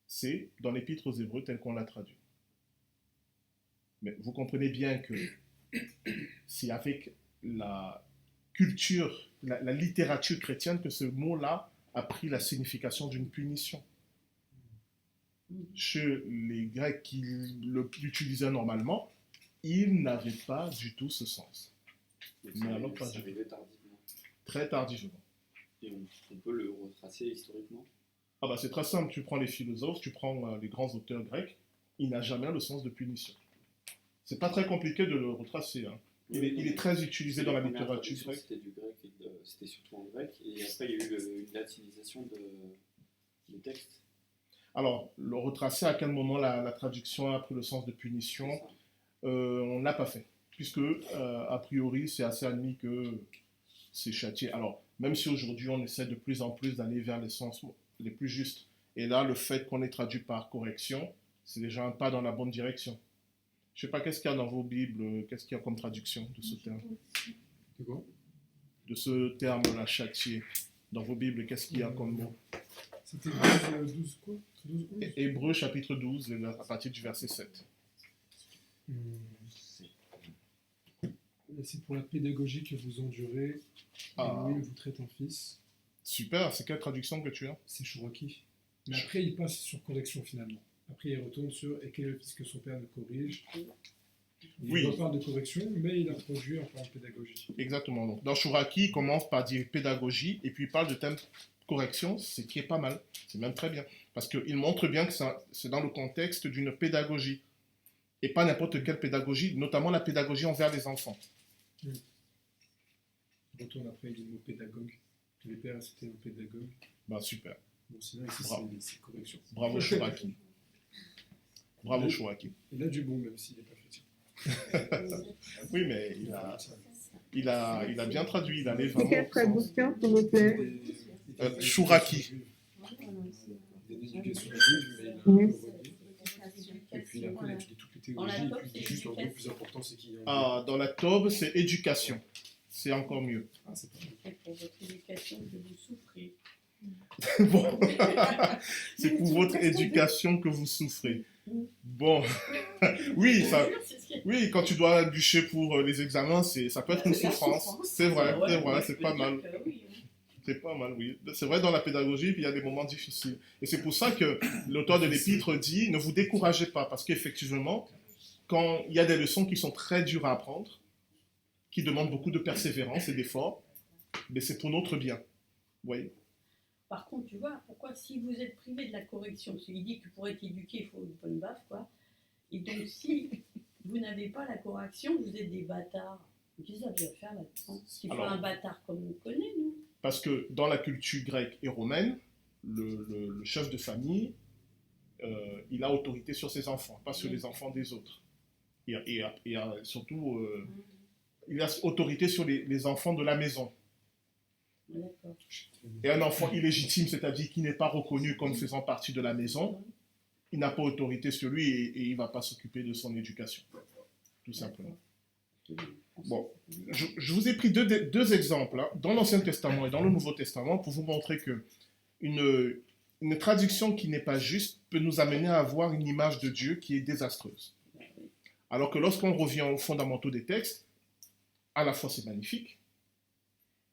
c'est dans l'Épître aux Hébreux tel qu'on l'a traduit. Mais vous comprenez bien que c'est avec la culture, la littérature chrétienne que ce mot-là a pris la signification d'une punition. Chez les Grecs qui l'utilisaient normalement, ils n'avaient pas du tout ce sens. Mais alors, ça arrivait tardivement. Très tardivement. Et on peut le retracer historiquement. Ah bah c'est très simple, tu prends les philosophes, tu prends les grands auteurs grecs, il n'a jamais le sens de punition. C'est pas très compliqué de le retracer, hein. Il est très utilisé dans la littérature grecque. C'était du grec, c'était surtout en grec, et après il y a eu une latinisation des textes. Alors, le retracer à quel moment la traduction a pris le sens de punition, C'est ça. on ne l'a pas fait, puisque a priori c'est assez admis que c'est châtié. Alors, même si aujourd'hui on essaie de plus en plus d'aller vers les sens les plus justes, et là le fait qu'on ait traduit par correction, c'est déjà un pas dans la bonne direction. Je ne sais pas qu'est-ce qu'il y a dans vos Bibles, qu'est-ce qu'il y a comme traduction de ce terme, C'est quoi? de ce terme-là, châtié. Dans vos Bibles, qu'est-ce qu'il y a comme mot? C'était 12 quoi? 12, 11? Hébreux chapitre 12, à partir du verset 7. C'est pour la pédagogie que vous endurez, Ah. et oui, vous traite en fils. Super, c'est quelle traduction que tu as? C'est Chouraki. Mais après, il passe sur correction finalement. Après, il retourne sur et quel est le fils que son père ne corrige. Oui. Il reparle de correction, mais il introduit en parlant de pédagogie. Exactement. Donc, dans Chouraki, il commence par dire pédagogie, et puis il parle de thème correction, ce qui est pas mal. C'est même très bien. Parce qu'il montre bien que c'est dans le contexte d'une pédagogie. Et pas n'importe quelle pédagogie, notamment la pédagogie envers les enfants. Il retourne après, il dit le mot pédagogue. Les pères, c'était un pédagogue. Bah, super. Bon, sinon, ici, Bravo. c'est correction. Bravo Chouraki. Bravo Chouraki. Il a du bon, même s'il n'est pas chrétien. Oui, mais il a bien traduit. Il allait C'est vraiment quelle au sens. traduction, s'il vous plaît? Chouraki. Des éducations juives, mais il a Oui. relié. Et puis après, il a étudié toutes les Dans la théologies. top, Et puis c'est il dit juste, en gros, le plus l'éducation. important, c'est qu'il y a un. Ah, dans la Tobe, c'est éducation. C'est encore mieux. Ah, c'est pas mal. C'est pour votre éducation que vous souffrez. Bon. C'est pour votre éducation que vous souffrez. Bon. Oui, ça, oui, quand tu dois bûcher pour les examens, ça peut être une souffrance. C'est vrai, c'est pas mal. C'est pas mal, oui. C'est vrai dans la pédagogie, puis il y a des moments difficiles. Et c'est pour ça que l'auteur de l'épître dit, ne vous découragez pas, parce qu'effectivement, quand il y a des leçons qui sont très dures à apprendre, qui demandent beaucoup de persévérance et d'effort, mais c'est pour notre bien. Vous voyez? Par contre, tu vois, pourquoi si vous êtes privé de la correction, parce qu'il dit que pour être éduqué, il faut une bonne baffe, quoi. Et donc, si vous n'avez pas la correction, vous êtes des bâtards. Qu'est-ce que ça veut faire là-dedans? Il faut Alors, un bâtard comme on connaît, nous. Parce que dans la culture grecque et romaine, le chef de famille, il a autorité sur ses enfants, pas sur les enfants des autres. Et surtout, il a autorité sur les enfants de la maison. D'accord. Et un enfant illégitime, c'est-à-dire qui n'est pas reconnu comme faisant partie de la maison, il n'a pas autorité sur lui et il ne va pas s'occuper de son éducation, tout simplement. Bon, je vous ai pris deux exemples, hein, dans l'Ancien Testament et dans le Nouveau Testament, pour vous montrer que une traduction qui n'est pas juste peut nous amener à avoir une image de Dieu qui est désastreuse. Alors que lorsqu'on revient aux fondamentaux des textes, à la fois c'est magnifique,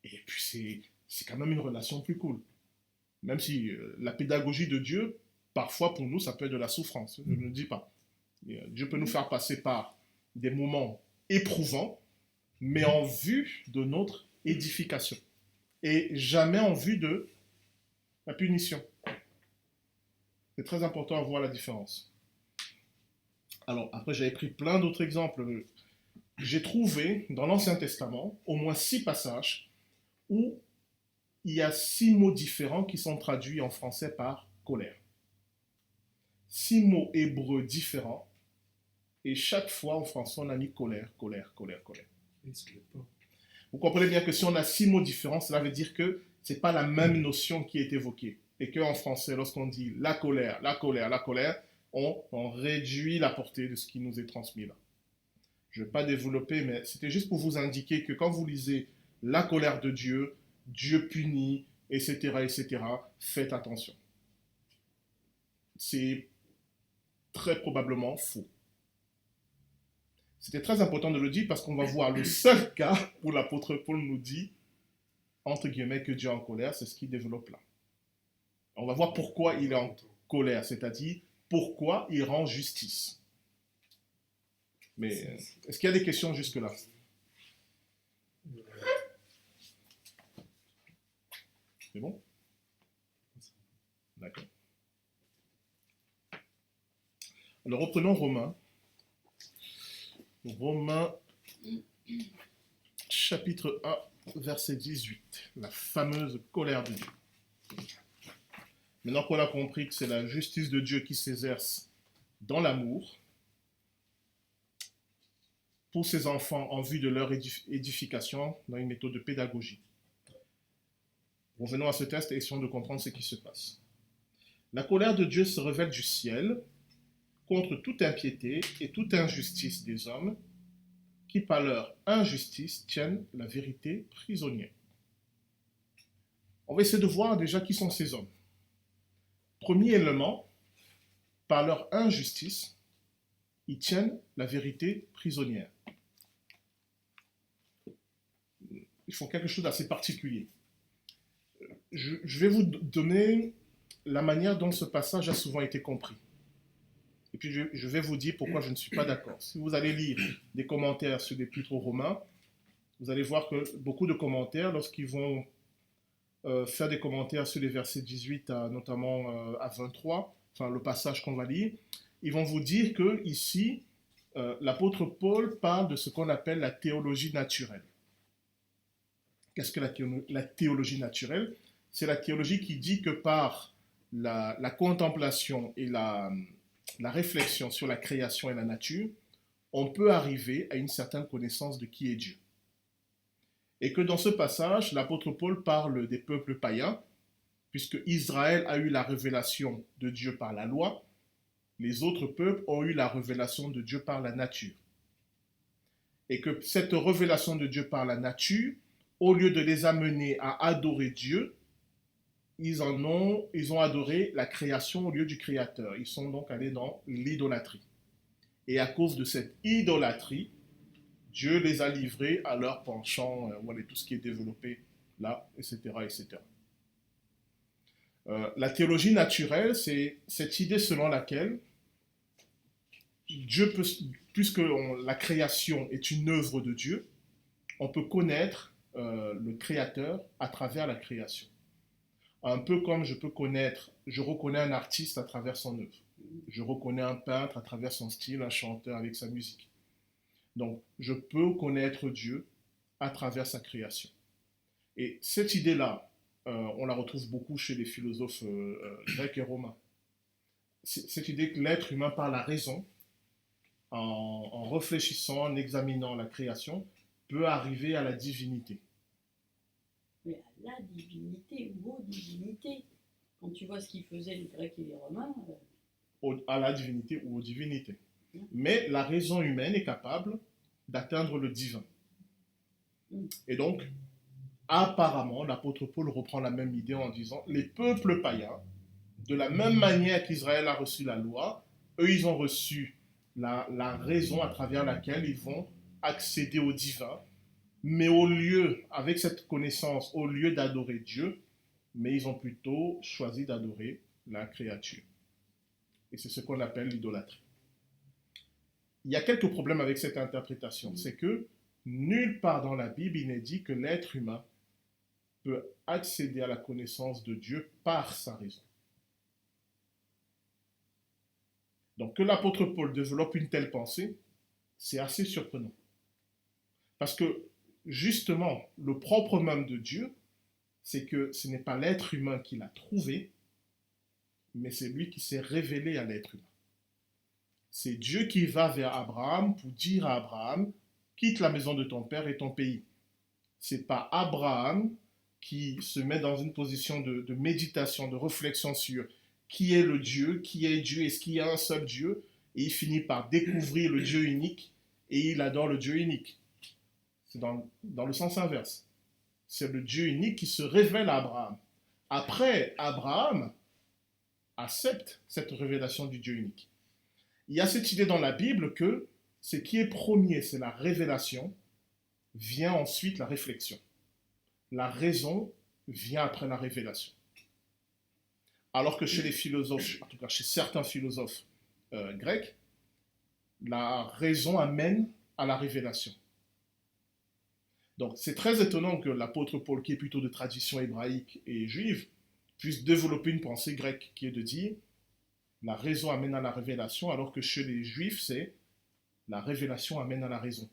et puis c'est quand même une relation plus cool. Même si la pédagogie de Dieu, parfois pour nous, ça peut être de la souffrance, je ne le dis pas. Dieu peut nous faire passer par des moments éprouvants, mais en vue de notre édification. Et jamais en vue de la punition. C'est très important à voir la différence. Alors, après, j'avais pris plein d'autres exemples. J'ai trouvé dans l'Ancien Testament au moins 6 passages où il y a 6 mots différents qui sont traduits en français par colère. 6 mots hébreux différents. Et chaque fois, en français, on a mis colère, colère, colère, colère. Vous comprenez bien que si on a 6 mots différents, cela veut dire que ce n'est pas la même notion qui est évoquée. Et qu'en français, lorsqu'on dit la colère, la colère, la colère, on réduit la portée de ce qui nous est transmis là. Je ne vais pas développer, mais c'était juste pour vous indiquer que quand vous lisez la colère de Dieu, Dieu punit, etc., etc., faites attention. C'est très probablement faux. C'était très important de le dire parce qu'on va voir le seul cas où l'apôtre Paul nous dit, entre guillemets, que Dieu est en colère, c'est ce qu'il développe là. On va voir pourquoi il est en colère, c'est-à-dire pourquoi il rend justice. Mais est-ce qu'il y a des questions jusque-là? C'est bon? D'accord. Alors reprenons Romains. Romains chapitre 1, verset 18. La fameuse colère de Dieu. Maintenant qu'on a compris que c'est la justice de Dieu qui s'exerce dans l'amour, pour ses enfants en vue de leur édification dans une méthode de pédagogie. Revenons à ce texte et essayons de comprendre ce qui se passe. La colère de Dieu se révèle du ciel contre toute impiété et toute injustice des hommes qui, par leur injustice, tiennent la vérité prisonnière. On va essayer de voir déjà qui sont ces hommes. Premier élément, par leur injustice, ils tiennent la vérité prisonnière. Ils font quelque chose d'assez particulier. Je vais vous donner la manière dont ce passage a souvent été compris. Et puis je vais vous dire pourquoi je ne suis pas d'accord. Si vous allez lire des commentaires sur l'Épître aux Romains, vous allez voir que beaucoup de commentaires, lorsqu'ils vont faire des commentaires sur les versets 18 notamment à 23, enfin le passage qu'on va lire, ils vont vous dire que ici, l'apôtre Paul parle de ce qu'on appelle la théologie naturelle. Qu'est-ce que la théologie naturelle? C'est la théologie qui dit que par la contemplation et la réflexion sur la création et la nature, on peut arriver à une certaine connaissance de qui est Dieu. Et que dans ce passage, l'apôtre Paul parle des peuples païens, puisque Israël a eu la révélation de Dieu par la loi, les autres peuples ont eu la révélation de Dieu par la nature. Et que cette révélation de Dieu par la nature, au lieu de les amener à adorer Dieu, ils ont adoré la création au lieu du Créateur. Ils sont donc allés dans l'idolâtrie. Et à cause de cette idolâtrie, Dieu les a livrés à leur penchant, voilà, tout ce qui est développé là, etc. etc. La théologie naturelle, c'est cette idée selon laquelle Dieu peut, puisque la création est une œuvre de Dieu, on peut connaître le Créateur à travers la création. Un peu comme je reconnais un artiste à travers son œuvre. Je reconnais un peintre à travers son style, un chanteur avec sa musique. Donc, je peux connaître Dieu à travers sa création. Et cette idée-là, on la retrouve beaucoup chez les philosophes grecs et romains. Cette idée que l'être humain, par la raison, en réfléchissant, en examinant la création, peut arriver à la divinité. Mais à la divinité ou aux divinités. Quand tu vois ce qu'ils faisaient les Grecs et les Romains. À la divinité ou aux divinités. Mais la raison humaine est capable d'atteindre le divin. Et donc, apparemment, l'apôtre Paul reprend la même idée en disant, les peuples païens, de la même manière qu'Israël a reçu la loi, eux, ils ont reçu la raison à travers laquelle ils vont accéder au divin. Mais au lieu, avec cette connaissance, au lieu d'adorer Dieu, mais ils ont plutôt choisi d'adorer la créature. Et c'est ce qu'on appelle l'idolâtrie. Il y a quelques problèmes avec cette interprétation. C'est que nulle part dans la Bible, il n'est dit que l'être humain peut accéder à la connaissance de Dieu par sa raison. Donc que l'apôtre Paul développe une telle pensée, c'est assez surprenant. Parce que justement, le propre même de Dieu, c'est que ce n'est pas l'être humain qui l'a trouvé, mais c'est lui qui s'est révélé à l'être humain. C'est Dieu qui va vers Abraham pour dire à Abraham, quitte la maison de ton père et ton pays. C'est pas Abraham qui se met dans une position de méditation, de réflexion sur qui est le Dieu, qui est Dieu, est-ce qu'il y a un seul Dieu, et il finit par découvrir le Dieu unique, et il adore le Dieu unique. C'est dans le sens inverse. C'est le Dieu unique qui se révèle à Abraham. Après, Abraham accepte cette révélation du Dieu unique. Il y a cette idée dans la Bible que ce qui est premier, c'est la révélation, vient ensuite la réflexion. La raison vient après la révélation. Alors que chez les philosophes, en tout cas chez certains philosophes grecs, la raison amène à la révélation. Donc c'est très étonnant que l'apôtre Paul, qui est plutôt de tradition hébraïque et juive, puisse développer une pensée grecque qui est de dire la raison amène à la révélation, alors que chez les juifs, c'est la révélation amène à la raison.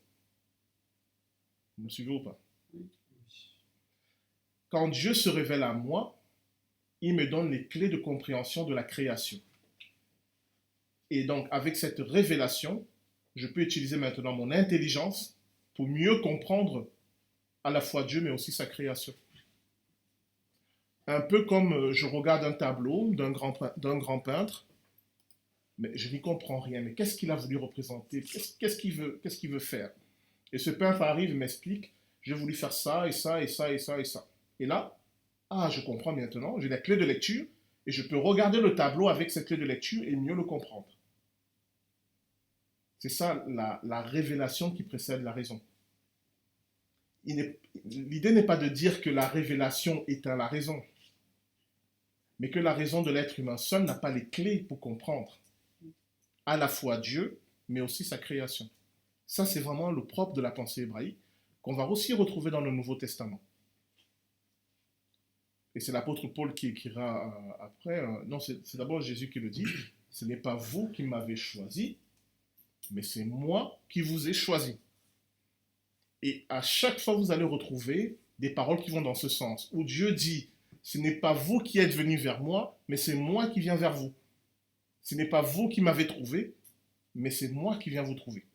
Vous me suivez ou pas? Quand Dieu se révèle à moi, il me donne les clés de compréhension de la création. Et donc, avec cette révélation, je peux utiliser maintenant mon intelligence pour mieux comprendre à la fois Dieu, mais aussi sa création. Un peu comme je regarde un tableau d'un grand peintre, mais je n'y comprends rien. Mais qu'est-ce qu'il a voulu représenter? Qu'est-ce qu'il veut faire? Et ce peintre arrive et m'explique, j'ai voulu faire ça, et ça, et ça, et ça, et ça. Et là, je comprends maintenant, j'ai la clé de lecture, et je peux regarder le tableau avec cette clé de lecture et mieux le comprendre. C'est ça la révélation qui précède la raison. L'idée n'est pas de dire que la révélation éteint la raison, mais que la raison de l'être humain seul n'a pas les clés pour comprendre à la fois Dieu, mais aussi sa création. Ça, c'est vraiment le propre de la pensée hébraïque, qu'on va aussi retrouver dans le Nouveau Testament. Et c'est l'apôtre Paul qui écrira après, non, c'est d'abord Jésus qui le dit, ce n'est pas vous qui m'avez choisi, mais c'est moi qui vous ai choisi. Et à chaque fois, vous allez retrouver des paroles qui vont dans ce sens, où Dieu dit, ce n'est pas vous qui êtes venus vers moi, mais c'est moi qui viens vers vous. Ce n'est pas vous qui m'avez trouvé, mais c'est moi qui viens vous trouver.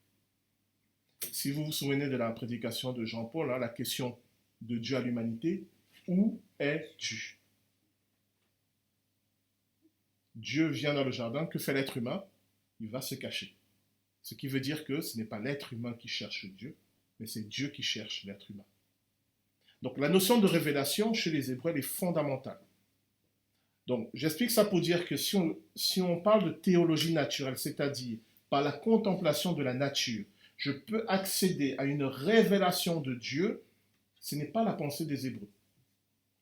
Si vous vous souvenez de la prédication de Jean-Paul, la question de Dieu à l'humanité, où es-tu? Dieu vient dans le jardin, que fait l'être humain? Il va se cacher. Ce qui veut dire que ce n'est pas l'être humain qui cherche Dieu, mais c'est Dieu qui cherche l'être humain. Donc la notion de révélation chez les Hébreux est fondamentale. Donc j'explique ça pour dire que si on parle de théologie naturelle, c'est-à-dire par la contemplation de la nature, je peux accéder à une révélation de Dieu, ce n'est pas la pensée des Hébreux.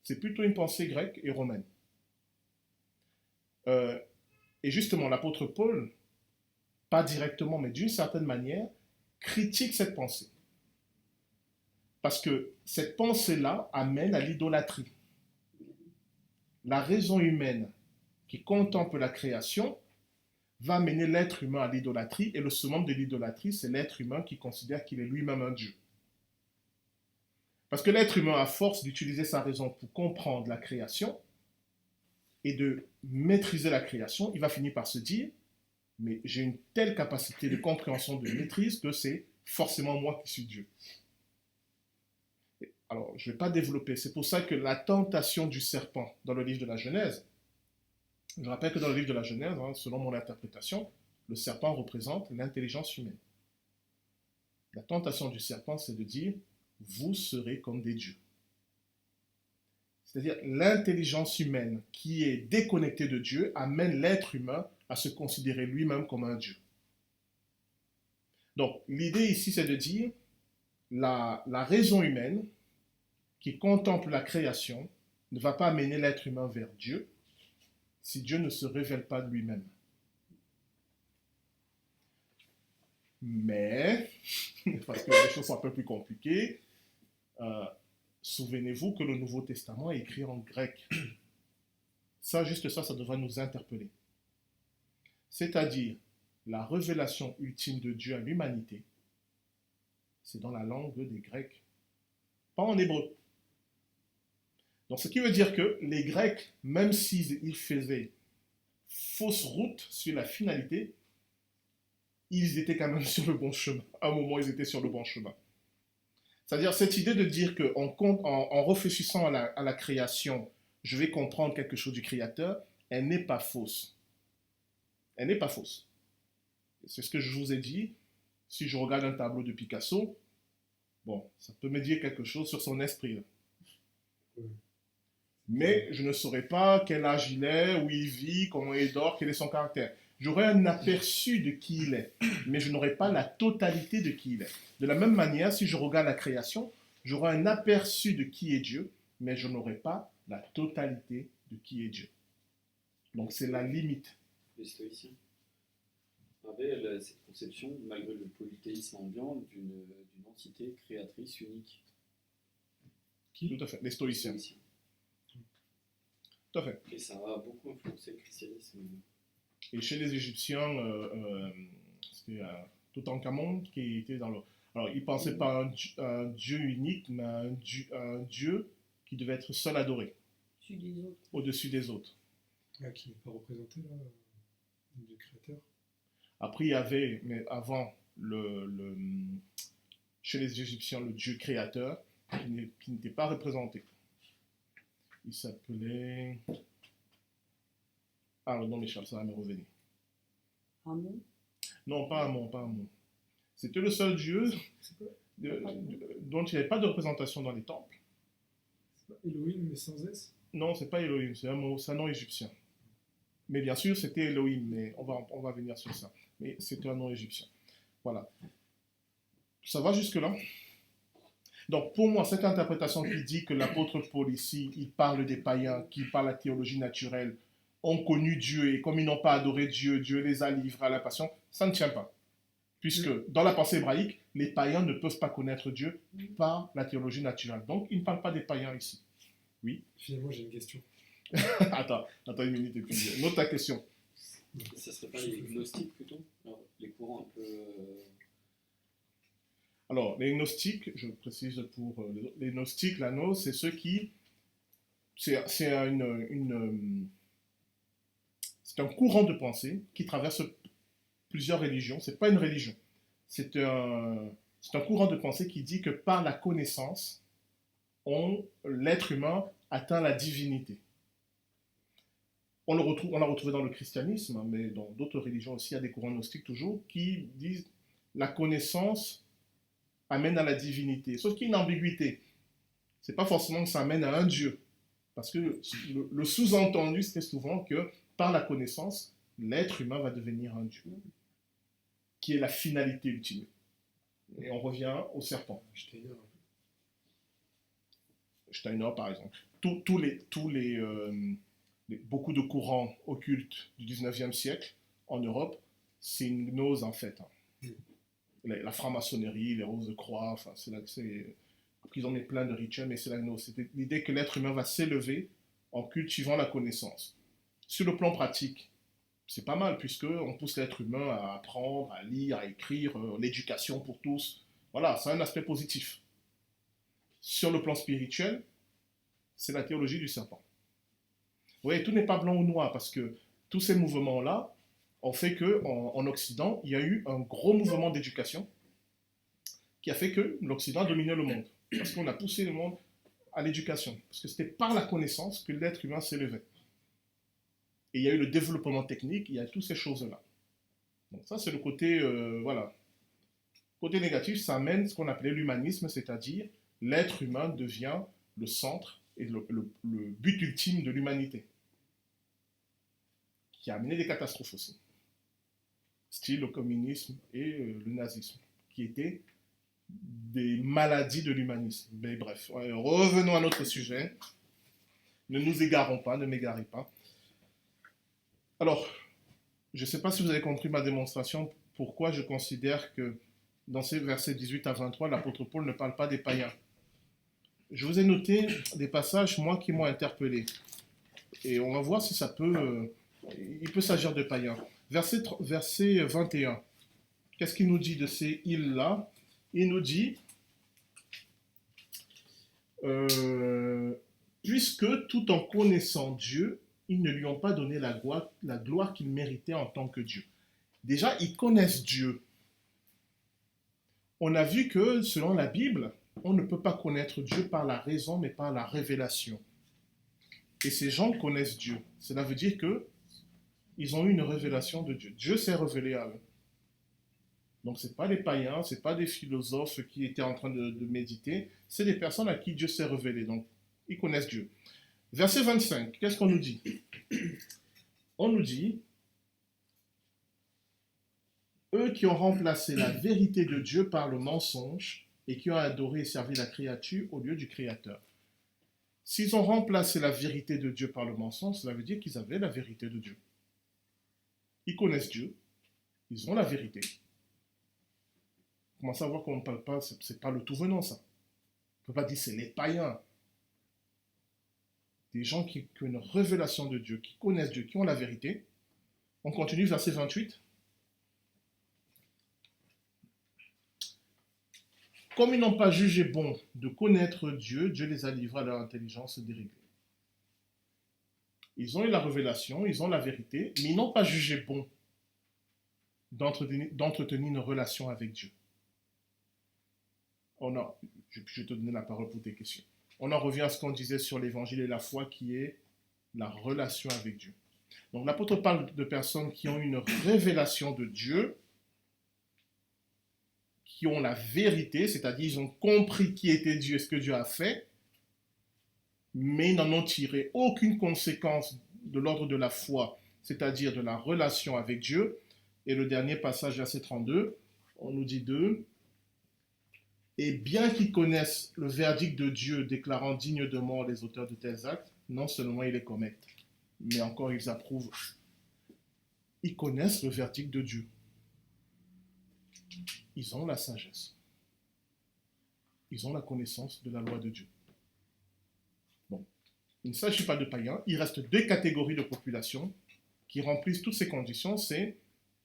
C'est plutôt une pensée grecque et romaine. Et justement, l'apôtre Paul, pas directement, mais d'une certaine manière, critique cette pensée. Parce que cette pensée-là amène à l'idolâtrie. La raison humaine qui contemple la création va amener l'être humain à l'idolâtrie, et le summum de l'idolâtrie, c'est l'être humain qui considère qu'il est lui-même un Dieu. Parce que l'être humain, à force d'utiliser sa raison pour comprendre la création et de maîtriser la création, il va finir par se dire, mais j'ai une telle capacité de compréhension, de maîtrise, que c'est forcément moi qui suis Dieu. Alors, je ne vais pas développer. C'est pour ça que la tentation du serpent dans le livre de la Genèse, je rappelle que dans le livre de la Genèse, selon mon interprétation, le serpent représente l'intelligence humaine. La tentation du serpent, c'est de dire, vous serez comme des dieux. C'est-à-dire, l'intelligence humaine qui est déconnectée de Dieu amène l'être humain à se considérer lui-même comme un Dieu. Donc, l'idée ici, c'est de dire, la raison humaine qui contemple la création ne va pas amener l'être humain vers Dieu si Dieu ne se révèle pas de lui-même. Mais, parce que les choses sont un peu plus compliquées, souvenez-vous que le Nouveau Testament est écrit en grec. Ça, juste ça, ça devrait nous interpeller. C'est-à-dire, la révélation ultime de Dieu à l'humanité, c'est dans la langue des Grecs, pas en hébreu. Donc, ce qui veut dire que les Grecs, même s'ils faisaient fausse route sur la finalité, ils étaient quand même sur le bon chemin. À un moment, ils étaient sur le bon chemin. C'est-à-dire cette idée de dire qu'en réfléchissant à la création, je vais comprendre quelque chose du Créateur, elle n'est pas fausse. Elle n'est pas fausse. C'est ce que je vous ai dit. Si je regarde un tableau de Picasso, bon, ça peut me dire quelque chose sur son esprit. Là. Mais je ne saurais pas quel âge il est, où il vit, comment il dort, quel est son caractère. J'aurai un aperçu de qui il est, mais je n'aurai pas la totalité de qui il est. De la même manière, si je regarde la création, j'aurai un aperçu de qui est Dieu, mais je n'aurai pas la totalité de qui est Dieu. Donc c'est la limite. Les stoïciens avaient cette conception, malgré le polythéisme ambiant, d'une entité créatrice unique. Qui? Tout à fait, les stoïciens. Tout à fait. Et ça a beaucoup influencé le christianisme. Et chez les Égyptiens, c'était Toutankhamon qui était dans le... Alors, ils ne pensaient pas à un dieu unique, mais à un dieu qui devait être seul adoré, Celui des autres. au-dessus des autres. Ah, qui n'est pas représenté là, le créateur. Après, il y avait, mais avant, chez les Égyptiens, le dieu créateur, qui n'était pas représenté. Il s'appelait... Ah, le nom m'échappe, ça va me revenir. Amon. Non, pas Amon, pas Amon. C'était le seul dieu C'est pas, dont il n'y avait pas de représentation dans les temples. c'est pas Elohim, mais sans S? Non, c'est pas Elohim, c'est un nom égyptien. Mais bien sûr, c'était Elohim, mais on va venir sur ça. Mais c'était un nom égyptien. Voilà. Ça va jusque-là? Donc, pour moi, cette interprétation qui dit que l'apôtre Paul ici, il parle des païens qui, par la théologie naturelle, ont connu Dieu et comme ils n'ont pas adoré Dieu, Dieu les a livrés à la passion, ça ne tient pas. Puisque dans la pensée hébraïque, les païens ne peuvent pas connaître Dieu par la théologie naturelle. Donc, il ne parle pas des païens ici. Oui. Finalement, j'ai une question. Attends une minute et puis note ta question. Ça serait pas les gnostiques plutôt? Alors, les courants un peu. Alors, les gnostiques, je précise pour les gnostiques, la gnose, c'est ceux qui... C'est un courant de pensée qui traverse plusieurs religions. Ce n'est pas une religion. C'est un courant de pensée qui dit que par la connaissance, l'être humain atteint la divinité. On l'a retrouvé dans le christianisme, mais dans d'autres religions aussi, il y a des courants gnostiques toujours, qui disent la connaissance amène à la divinité. Sauf qu'il y a une ambiguïté. Ce n'est pas forcément que ça amène à un Dieu. Parce que le sous-entendu, c'était souvent que par la connaissance, l'être humain va devenir un Dieu, qui est la finalité ultime. Et on revient au serpent. Steiner, par exemple. Beaucoup de courants occultes du 19e siècle en Europe, c'est une gnose en fait. La franc-maçonnerie, les roses de croix, enfin, ils ont mis plein de rituels, mais c'est la gnose. C'était l'idée que l'être humain va s'élever en cultivant la connaissance. Sur le plan pratique, c'est pas mal, puisqu'on pousse l'être humain à apprendre, à lire, à écrire, l'éducation pour tous. Voilà, c'est un aspect positif. Sur le plan spirituel, c'est la théologie du serpent. Vous voyez, tout n'est pas blanc ou noir, parce que tous ces mouvements-là ont fait qu'en Occident, il y a eu un gros mouvement d'éducation qui a fait que l'Occident dominait le monde. Parce qu'on a poussé le monde à l'éducation. Parce que c'était par la connaissance que l'être humain s'élevait. Et il y a eu le développement technique, il y a toutes ces choses-là. Donc ça, c'est le côté, voilà. Côté négatif, ça amène ce qu'on appelait l'humanisme, c'est-à-dire l'être humain devient le centre et le but ultime de l'humanité. Qui a amené des catastrophes aussi. Style le communisme et le nazisme, qui étaient des maladies de l'humanisme. Mais bref, revenons à notre sujet. Ne nous égarons pas, ne m'égarez pas. Alors, je ne sais pas si vous avez compris ma démonstration, pourquoi je considère que dans ces versets 18 à 23, l'apôtre Paul ne parle pas des païens. Je vous ai noté des passages, moi, qui m'ont interpellé. Et on va voir si ça peut... il peut s'agir de païens. Verset 21. Qu'est-ce qu'il nous dit de ces îles-là? Il nous dit... puisque tout en connaissant Dieu, ils ne lui ont pas donné la gloire qu'il méritait en tant que Dieu. Déjà, ils connaissent Dieu. On a vu que, selon la Bible, on ne peut pas connaître Dieu par la raison, mais par la révélation. Et ces gens connaissent Dieu. Cela veut dire qu'ils ont eu une révélation de Dieu. Dieu s'est révélé à eux. Donc, ce n'est pas des païens, ce n'est pas des philosophes qui étaient en train de méditer, c'est des personnes à qui Dieu s'est révélé. Donc, ils connaissent Dieu. Verset 25, qu'est-ce qu'on nous dit? On nous dit, eux qui ont remplacé la vérité de Dieu par le mensonge et qui ont adoré et servi la créature au lieu du Créateur. S'ils ont remplacé la vérité de Dieu par le mensonge, cela veut dire qu'ils avaient la vérité de Dieu. Ils connaissent Dieu, ils ont la vérité. Comment savoir qu'on ne parle pas, c'est pas le tout venant ça. On ne peut pas dire c'est les païens. des gens qui ont une révélation de Dieu, qui connaissent Dieu, qui ont la vérité. On continue, verset 28. Comme ils n'ont pas jugé bon de connaître Dieu, Dieu les a livrés à leur intelligence déréglée. Ils ont eu la révélation, ils ont la vérité, mais ils n'ont pas jugé bon d'entretenir une relation avec Dieu. Je vais te donner la parole pour tes questions. On en revient à ce qu'on disait sur l'évangile et la foi, qui est la relation avec Dieu. Donc l'apôtre parle de personnes qui ont une révélation de Dieu, qui ont la vérité, c'est-à-dire ils ont compris qui était Dieu et ce que Dieu a fait, mais ils n'en ont tiré aucune conséquence de l'ordre de la foi, c'est-à-dire de la relation avec Dieu. Et le dernier passage, verset 32, on nous dit et bien qu'ils connaissent le verdict de Dieu déclarant digne de mort les auteurs de tels actes, non seulement ils les commettent, mais encore ils approuvent. Ils connaissent le verdict de Dieu. Ils ont la sagesse. Ils ont la connaissance de la loi de Dieu. Bon, il ne s'agit pas de païens. Il reste deux catégories de population qui remplissent toutes ces conditions. C'est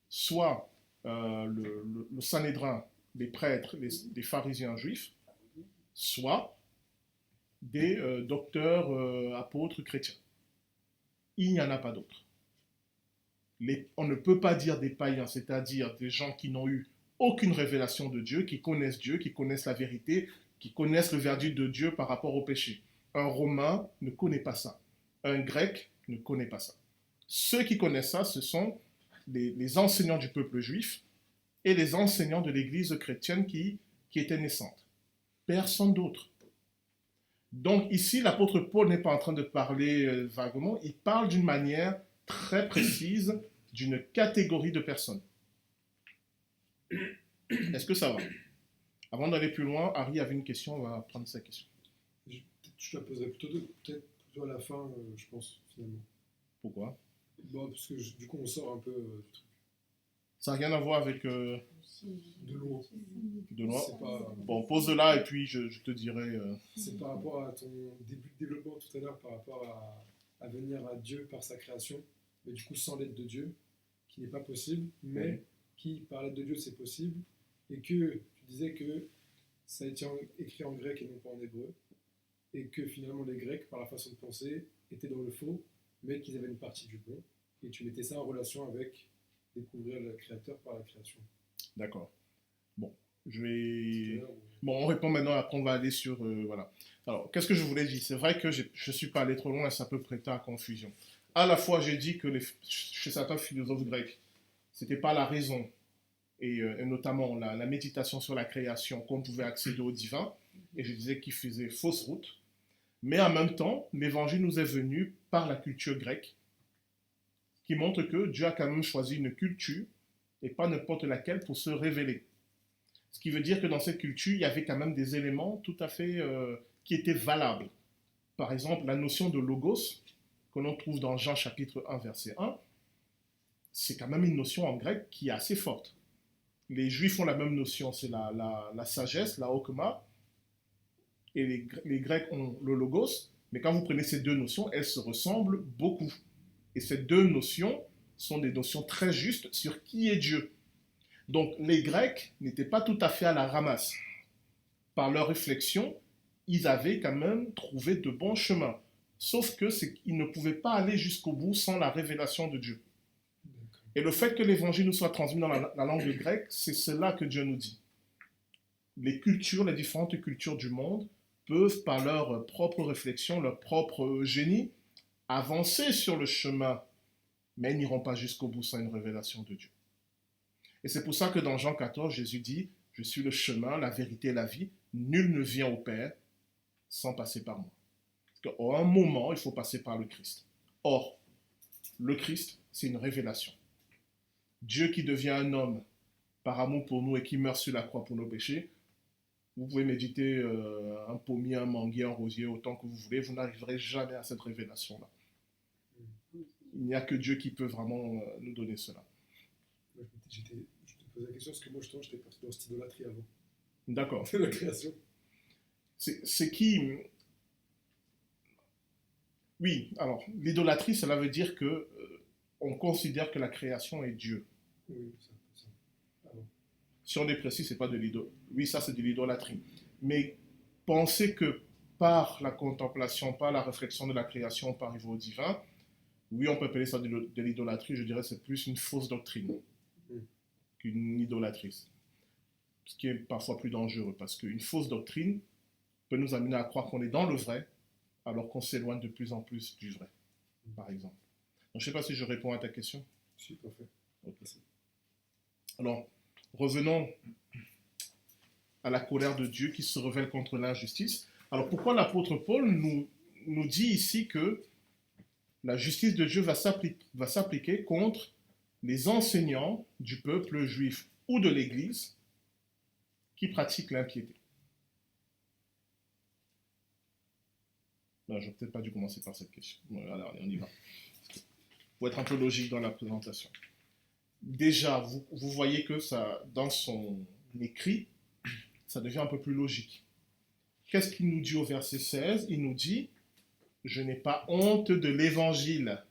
soit le Sanhédrin, les prêtres, les pharisiens juifs, soit des docteurs, apôtres chrétiens. Il n'y en a pas d'autres. On ne peut pas dire des païens, c'est-à-dire des gens qui n'ont eu aucune révélation de Dieu, qui connaissent la vérité, qui connaissent le verdict de Dieu par rapport au péché. Un Romain ne connaît pas ça. Un Grec ne connaît pas ça. Ceux qui connaissent ça, ce sont les enseignants du peuple juif et les enseignants de l'église chrétienne qui était naissante. Personne d'autre. Donc ici, l'apôtre Paul n'est pas en train de parler vaguement, il parle d'une manière très précise d'une catégorie de personnes. Est-ce que ça va? Avant d'aller plus loin, Harry avait une question, on va prendre sa question. Je la poserai peut-être plutôt à la fin, je pense, finalement. Pourquoi? Bon, parce que du coup, on sort un peu du truc. Ça n'a rien à voir avec... De loin. De loin. Pas... Bon, pose là et puis je te dirai... C'est par rapport à ton début de développement tout à l'heure, par rapport à venir à Dieu par sa création, mais du coup sans l'aide de Dieu, qui n'est pas possible, mais qui, par l'aide de Dieu, c'est possible, et que tu disais que ça a été écrit en grec et non pas en hébreu, et que finalement les Grecs, par la façon de penser, étaient dans le faux, mais qu'ils avaient une partie du bon, et tu mettais ça en relation avec découvrir le Créateur par la création. D'accord. Bon, Bon, on répond maintenant, après on va aller sur... voilà. Alors, qu'est-ce que je voulais dire? C'est vrai que je ne suis pas allé trop loin et ça peut prêter à confusion. À la fois, j'ai dit que chez certains philosophes grecs, ce n'était pas la raison, et notamment la méditation sur la création, qu'on pouvait accéder au divin, et je disais qu'ils faisaient fausse route. Mais en même temps, l'évangile nous est venu par la culture grecque, qui montre que Dieu a quand même choisi une culture, et pas n'importe laquelle, pour se révéler. Ce qui veut dire que dans cette culture, il y avait quand même des éléments tout à fait qui étaient valables. Par exemple, la notion de logos, que l'on trouve dans Jean chapitre 1, verset 1, c'est quand même une notion en grec qui est assez forte. Les Juifs ont la même notion, c'est la sagesse, la okma, et les Grecs ont le logos, mais quand vous prenez ces deux notions, elles se ressemblent beaucoup. Et ces deux notions sont des notions très justes sur qui est Dieu. Donc les Grecs n'étaient pas tout à fait à la ramasse. Par leur réflexion, ils avaient quand même trouvé de bons chemins. Sauf qu'ils ne pouvaient pas aller jusqu'au bout sans la révélation de Dieu. Et le fait que l'évangile nous soit transmis dans la langue grecque, c'est cela que Dieu nous dit. Les différentes cultures du monde peuvent, par leur propre réflexion, leur propre génie, avancer sur le chemin, mais ils n'iront pas jusqu'au bout sans une révélation de Dieu. Et c'est pour ça que dans Jean 14, Jésus dit « Je suis le chemin, la vérité et la vie. Nul ne vient au Père sans passer par moi. » Parce qu'à un moment, il faut passer par le Christ. Or, le Christ, c'est une révélation. Dieu qui devient un homme par amour pour nous et qui meurt sur la croix pour nos péchés, vous pouvez méditer un pommier, un manguier, un rosier, autant que vous voulez, vous n'arriverez jamais à cette révélation-là. Il n'y a que Dieu qui peut vraiment nous donner cela. Je te posais la question parce que moi, j'étais parti dans cette idolâtrie avant. D'accord. C'est la création. C'est qui... Oui, alors, l'idolâtrie, cela veut dire que on considère que la création est Dieu. Oui, ça. Ah bon. Si on est précis, c'est pas de l'idolâtrie. Oui, ça, c'est de l'idolâtrie. Mais penser que par la contemplation, par la réflexion de la création, on peut arriver au divin, oui, on peut appeler ça de l'idolâtrie. Je dirais que c'est plus une fausse doctrine Mm. qu'une idolâtrie. Ce qui est parfois plus dangereux, parce qu'une fausse doctrine peut nous amener à croire qu'on est dans le vrai, alors qu'on s'éloigne de plus en plus du vrai, par exemple. Donc, je ne sais pas si je réponds à ta question. Si, parfait. Ok. Alors, revenons à la colère de Dieu qui se révèle contre l'injustice. Alors, pourquoi l'apôtre Paul nous dit ici que la justice de Dieu va s'appliquer contre les enseignants du peuple juif ou de l'Église qui pratiquent l'impiété? Non, je n'ai peut-être pas dû commencer par cette question. Bon, alors, allez, on y va. Pour être un peu logique dans la présentation. Déjà, vous voyez que ça, dans son écrit, ça devient un peu plus logique. Qu'est-ce qu'il nous dit au verset 16? Il nous dit « Je n'ai pas honte de l'évangile ».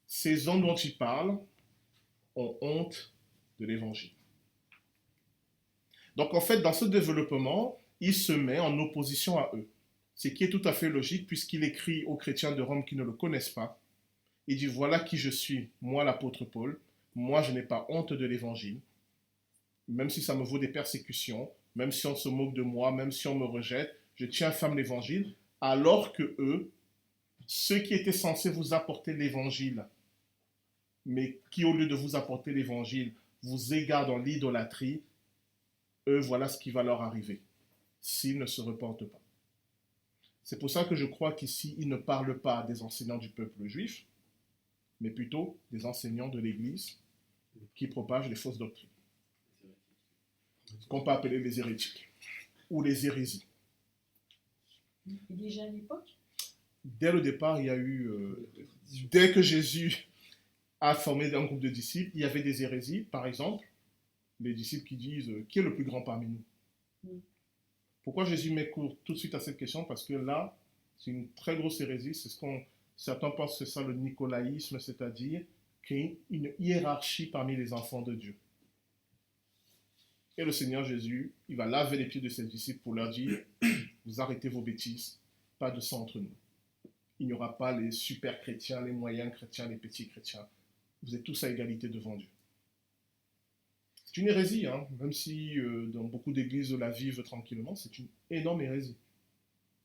Ces hommes dont il parle ont honte de l'évangile. Donc en fait, dans ce développement, il se met en opposition à eux. Ce qui est tout à fait logique puisqu'il écrit aux chrétiens de Rome qui ne le connaissent pas. Il dit, voilà qui je suis, moi l'apôtre Paul, moi je n'ai pas honte de l'évangile, même si ça me vaut des persécutions, même si on se moque de moi, même si on me rejette, je tiens ferme l'évangile, alors que eux, ceux qui étaient censés vous apporter l'évangile, mais qui au lieu de vous apporter l'évangile, vous égarent dans l'idolâtrie, eux, voilà ce qui va leur arriver, s'ils ne se repentent pas. C'est pour ça que je crois qu'ici, il ne parle pas des enseignants du peuple juif, mais plutôt des enseignants de l'Église qui propagent les fausses doctrines, qu'on peut appeler les hérétiques ou les hérésies. Et déjà à l'époque, Dès le départ, il y a eu, dès que Jésus a formé un groupe de disciples, il y avait des hérésies, par exemple, les disciples qui disent qui est le plus grand parmi nous? Pourquoi Jésus met court tout de suite à cette question? Parce que là, c'est une très grosse hérésie, c'est ce qu'on certains pensent que c'est ça le nicolaïsme, c'est-à-dire qu'il y a une hiérarchie parmi les enfants de Dieu. Et le Seigneur Jésus, il va laver les pieds de ses disciples pour leur dire, vous arrêtez vos bêtises, pas de ça entre nous. Il n'y aura pas les super chrétiens, les moyens chrétiens, les petits chrétiens. Vous êtes tous à égalité devant Dieu. C'est une hérésie, hein, même si dans beaucoup d'églises la vivent tranquillement, c'est une énorme hérésie.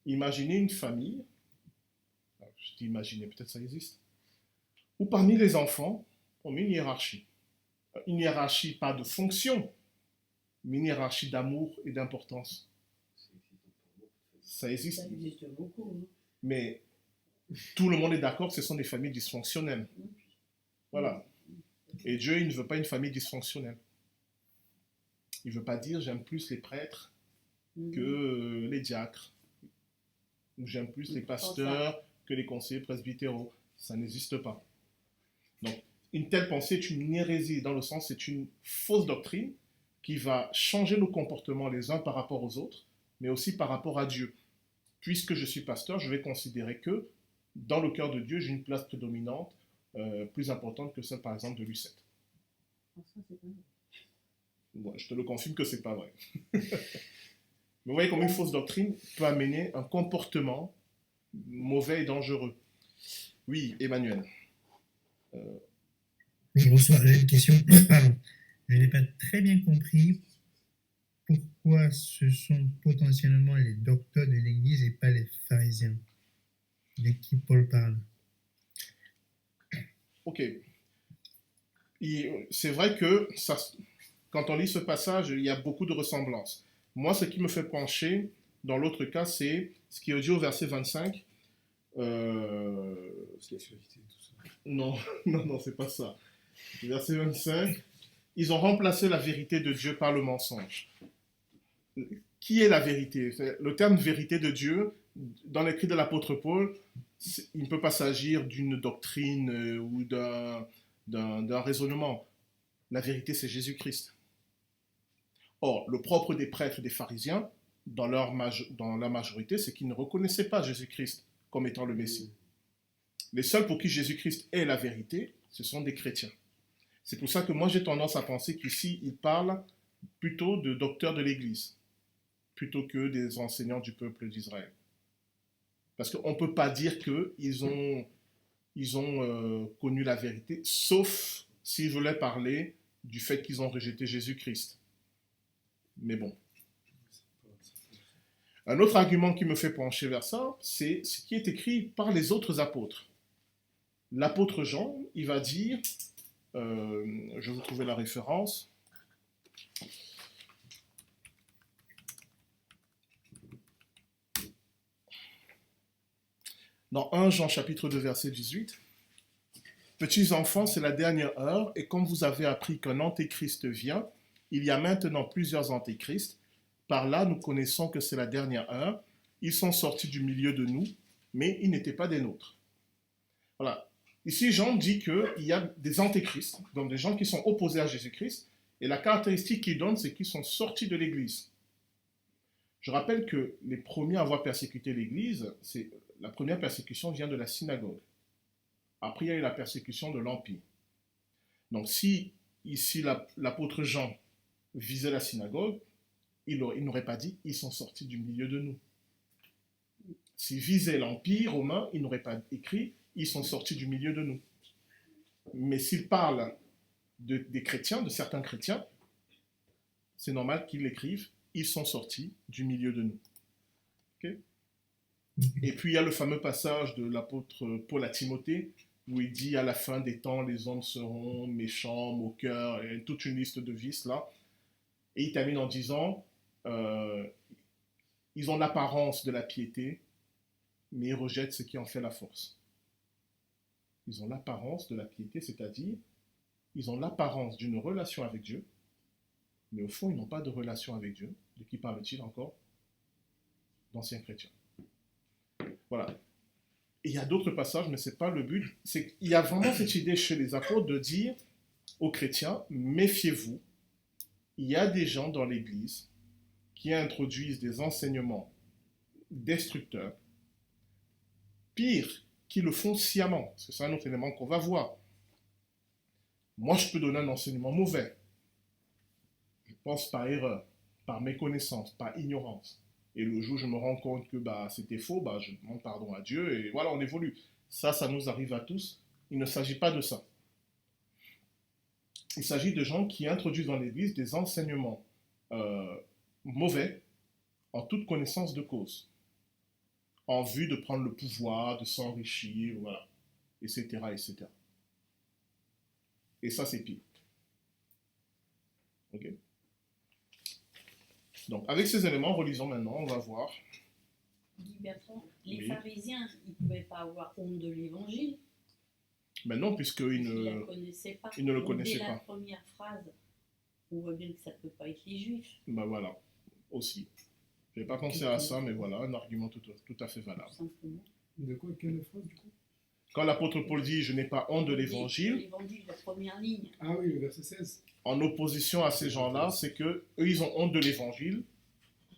Imaginez une famille, je dis imaginer, peut-être ça existe, où parmi les enfants, on met une hiérarchie. Une hiérarchie pas de fonction, mais une hiérarchie d'amour et d'importance. Ça existe. ça existe beaucoup. Hein. Mais tout le monde est d'accord que ce sont des familles dysfonctionnelles. Voilà. Et Dieu, il ne veut pas une famille dysfonctionnelle. Il ne veut pas dire j'aime plus les prêtres que les diacres. Ou j'aime plus les pasteurs que les conseillers presbytéraux. Ça n'existe pas. Donc, une telle pensée est une hérésie, dans le sens c'est une fausse doctrine qui va changer nos comportements les uns par rapport aux autres, mais aussi par rapport à Dieu. Puisque je suis pasteur, je vais considérer que dans le cœur de Dieu, j'ai une place prédominante, plus importante que celle, par exemple, de Lucette. Bon, je te le confirme que ce n'est pas vrai. Mais vous voyez comme une fausse doctrine peut amener un comportement mauvais et dangereux. Oui, Emmanuel. Bonsoir, j'ai une question. Pardon. Je n'ai pas très bien compris pourquoi ce sont potentiellement les docteurs de l'Église et pas les pharisiens de qui Paul parle. Ok. C'est vrai que ça, quand on lit ce passage, il y a beaucoup de ressemblances. Moi, ce qui me fait pencher, dans l'autre cas, c'est ce qui est dit au verset 25. Sexualité, tout ça. Non, non, c'est pas ça. Verset 25. Ils ont remplacé la vérité de Dieu par le mensonge. Qui est la vérité? Le terme vérité de Dieu, dans l'écrit de l'apôtre Paul, il ne peut pas s'agir d'une doctrine ou d'un raisonnement. La vérité, c'est Jésus-Christ. Or, le propre des prêtres et des pharisiens, dans la majorité, c'est qu'ils ne reconnaissaient pas Jésus-Christ comme étant le Messie. Les seuls pour qui Jésus-Christ est la vérité, ce sont des chrétiens. C'est pour ça que moi j'ai tendance à penser qu'ici, il parle plutôt de docteurs de l'Église, plutôt que des enseignants du peuple d'Israël. Parce qu'on ne peut pas dire qu'ils ont connu la vérité, sauf s'ils voulaient parler du fait qu'ils ont rejeté Jésus-Christ. Mais bon. Un autre argument qui me fait pencher vers ça, c'est ce qui est écrit par les autres apôtres. L'apôtre Jean, il va dire, je vais vous trouver la référence, dans 1 Jean chapitre 2 verset 18, « Petits enfants, c'est la dernière heure, et comme vous avez appris qu'un antéchrist vient, il y a maintenant plusieurs antéchrists. Par là, nous connaissons que c'est la dernière heure. Ils sont sortis du milieu de nous, mais ils n'étaient pas des nôtres. » Voilà. Ici, Jean dit qu'il y a des antéchrists, donc des gens qui sont opposés à Jésus-Christ, et la caractéristique qu'il donne, c'est qu'ils sont sortis de l'Église. Je rappelle que les premiers à avoir persécuté l'Église, la première persécution vient de la synagogue. Après, il y a eu la persécution de l'Empire. Donc, si ici l'apôtre Jean visait la synagogue, il n'aurait pas dit « ils sont sortis du milieu de nous ». S'il visait l'Empire romain, il n'aurait pas écrit « ils sont sortis du milieu de nous ». Mais s'il parle des chrétiens, de certains chrétiens, c'est normal qu'il écrive « ils sont sortis du milieu de nous ». Okay? Et puis il y a le fameux passage de l'apôtre Paul à Timothée, où il dit à la fin des temps, les hommes seront méchants, moqueurs, et toute une liste de vices là. Et il termine en disant, ils ont l'apparence de la piété, mais ils rejettent ce qui en fait la force. Ils ont l'apparence de la piété, c'est-à-dire, ils ont l'apparence d'une relation avec Dieu, mais au fond, ils n'ont pas de relation avec Dieu. De qui parle-t-il encore? D'anciens chrétiens. Voilà. Et il y a d'autres passages, mais ce n'est pas le but. Il y a vraiment cette idée chez les apôtres de dire aux chrétiens, méfiez-vous, il y a des gens dans l'Église qui introduisent des enseignements destructeurs, pire, qui le font sciemment, parce que c'est un autre élément qu'on va voir. Moi, je peux donner un enseignement mauvais. Je pense par erreur, par méconnaissance, par ignorance. Et le jour où je me rends compte que c'était faux, je demande pardon à Dieu et voilà, on évolue. Ça nous arrive à tous. Il ne s'agit pas de ça. Il s'agit de gens qui introduisent dans l'Église des enseignements mauvais en toute connaissance de cause, en vue de prendre le pouvoir, de s'enrichir, voilà, etc., etc. Et ça, c'est pire. Ok? Donc, avec ces éléments, relisons maintenant, on va voir. Guy Bertrand, les Oui. pharisiens, ils ne pouvaient pas avoir honte de l'évangile. Mais non, puisqu'ils Ils ne ne... le connaissaient pas. Ils ne le Donc, connaissaient dès la pas. première phrase, on voit bien que ça ne peut pas être les juifs. Voilà, aussi. Je n'avais pas pensé à ça, mais voilà, un argument tout à fait valable. Tout simplement. De quoi? Quelle phrase du coup? Quand l'apôtre Paul dit « je n'ai pas honte de l'évangile », L'évangile, la première ligne. Ah oui, le verset 16. en opposition à ces gens-là, c'est que eux, ils ont honte de l'évangile,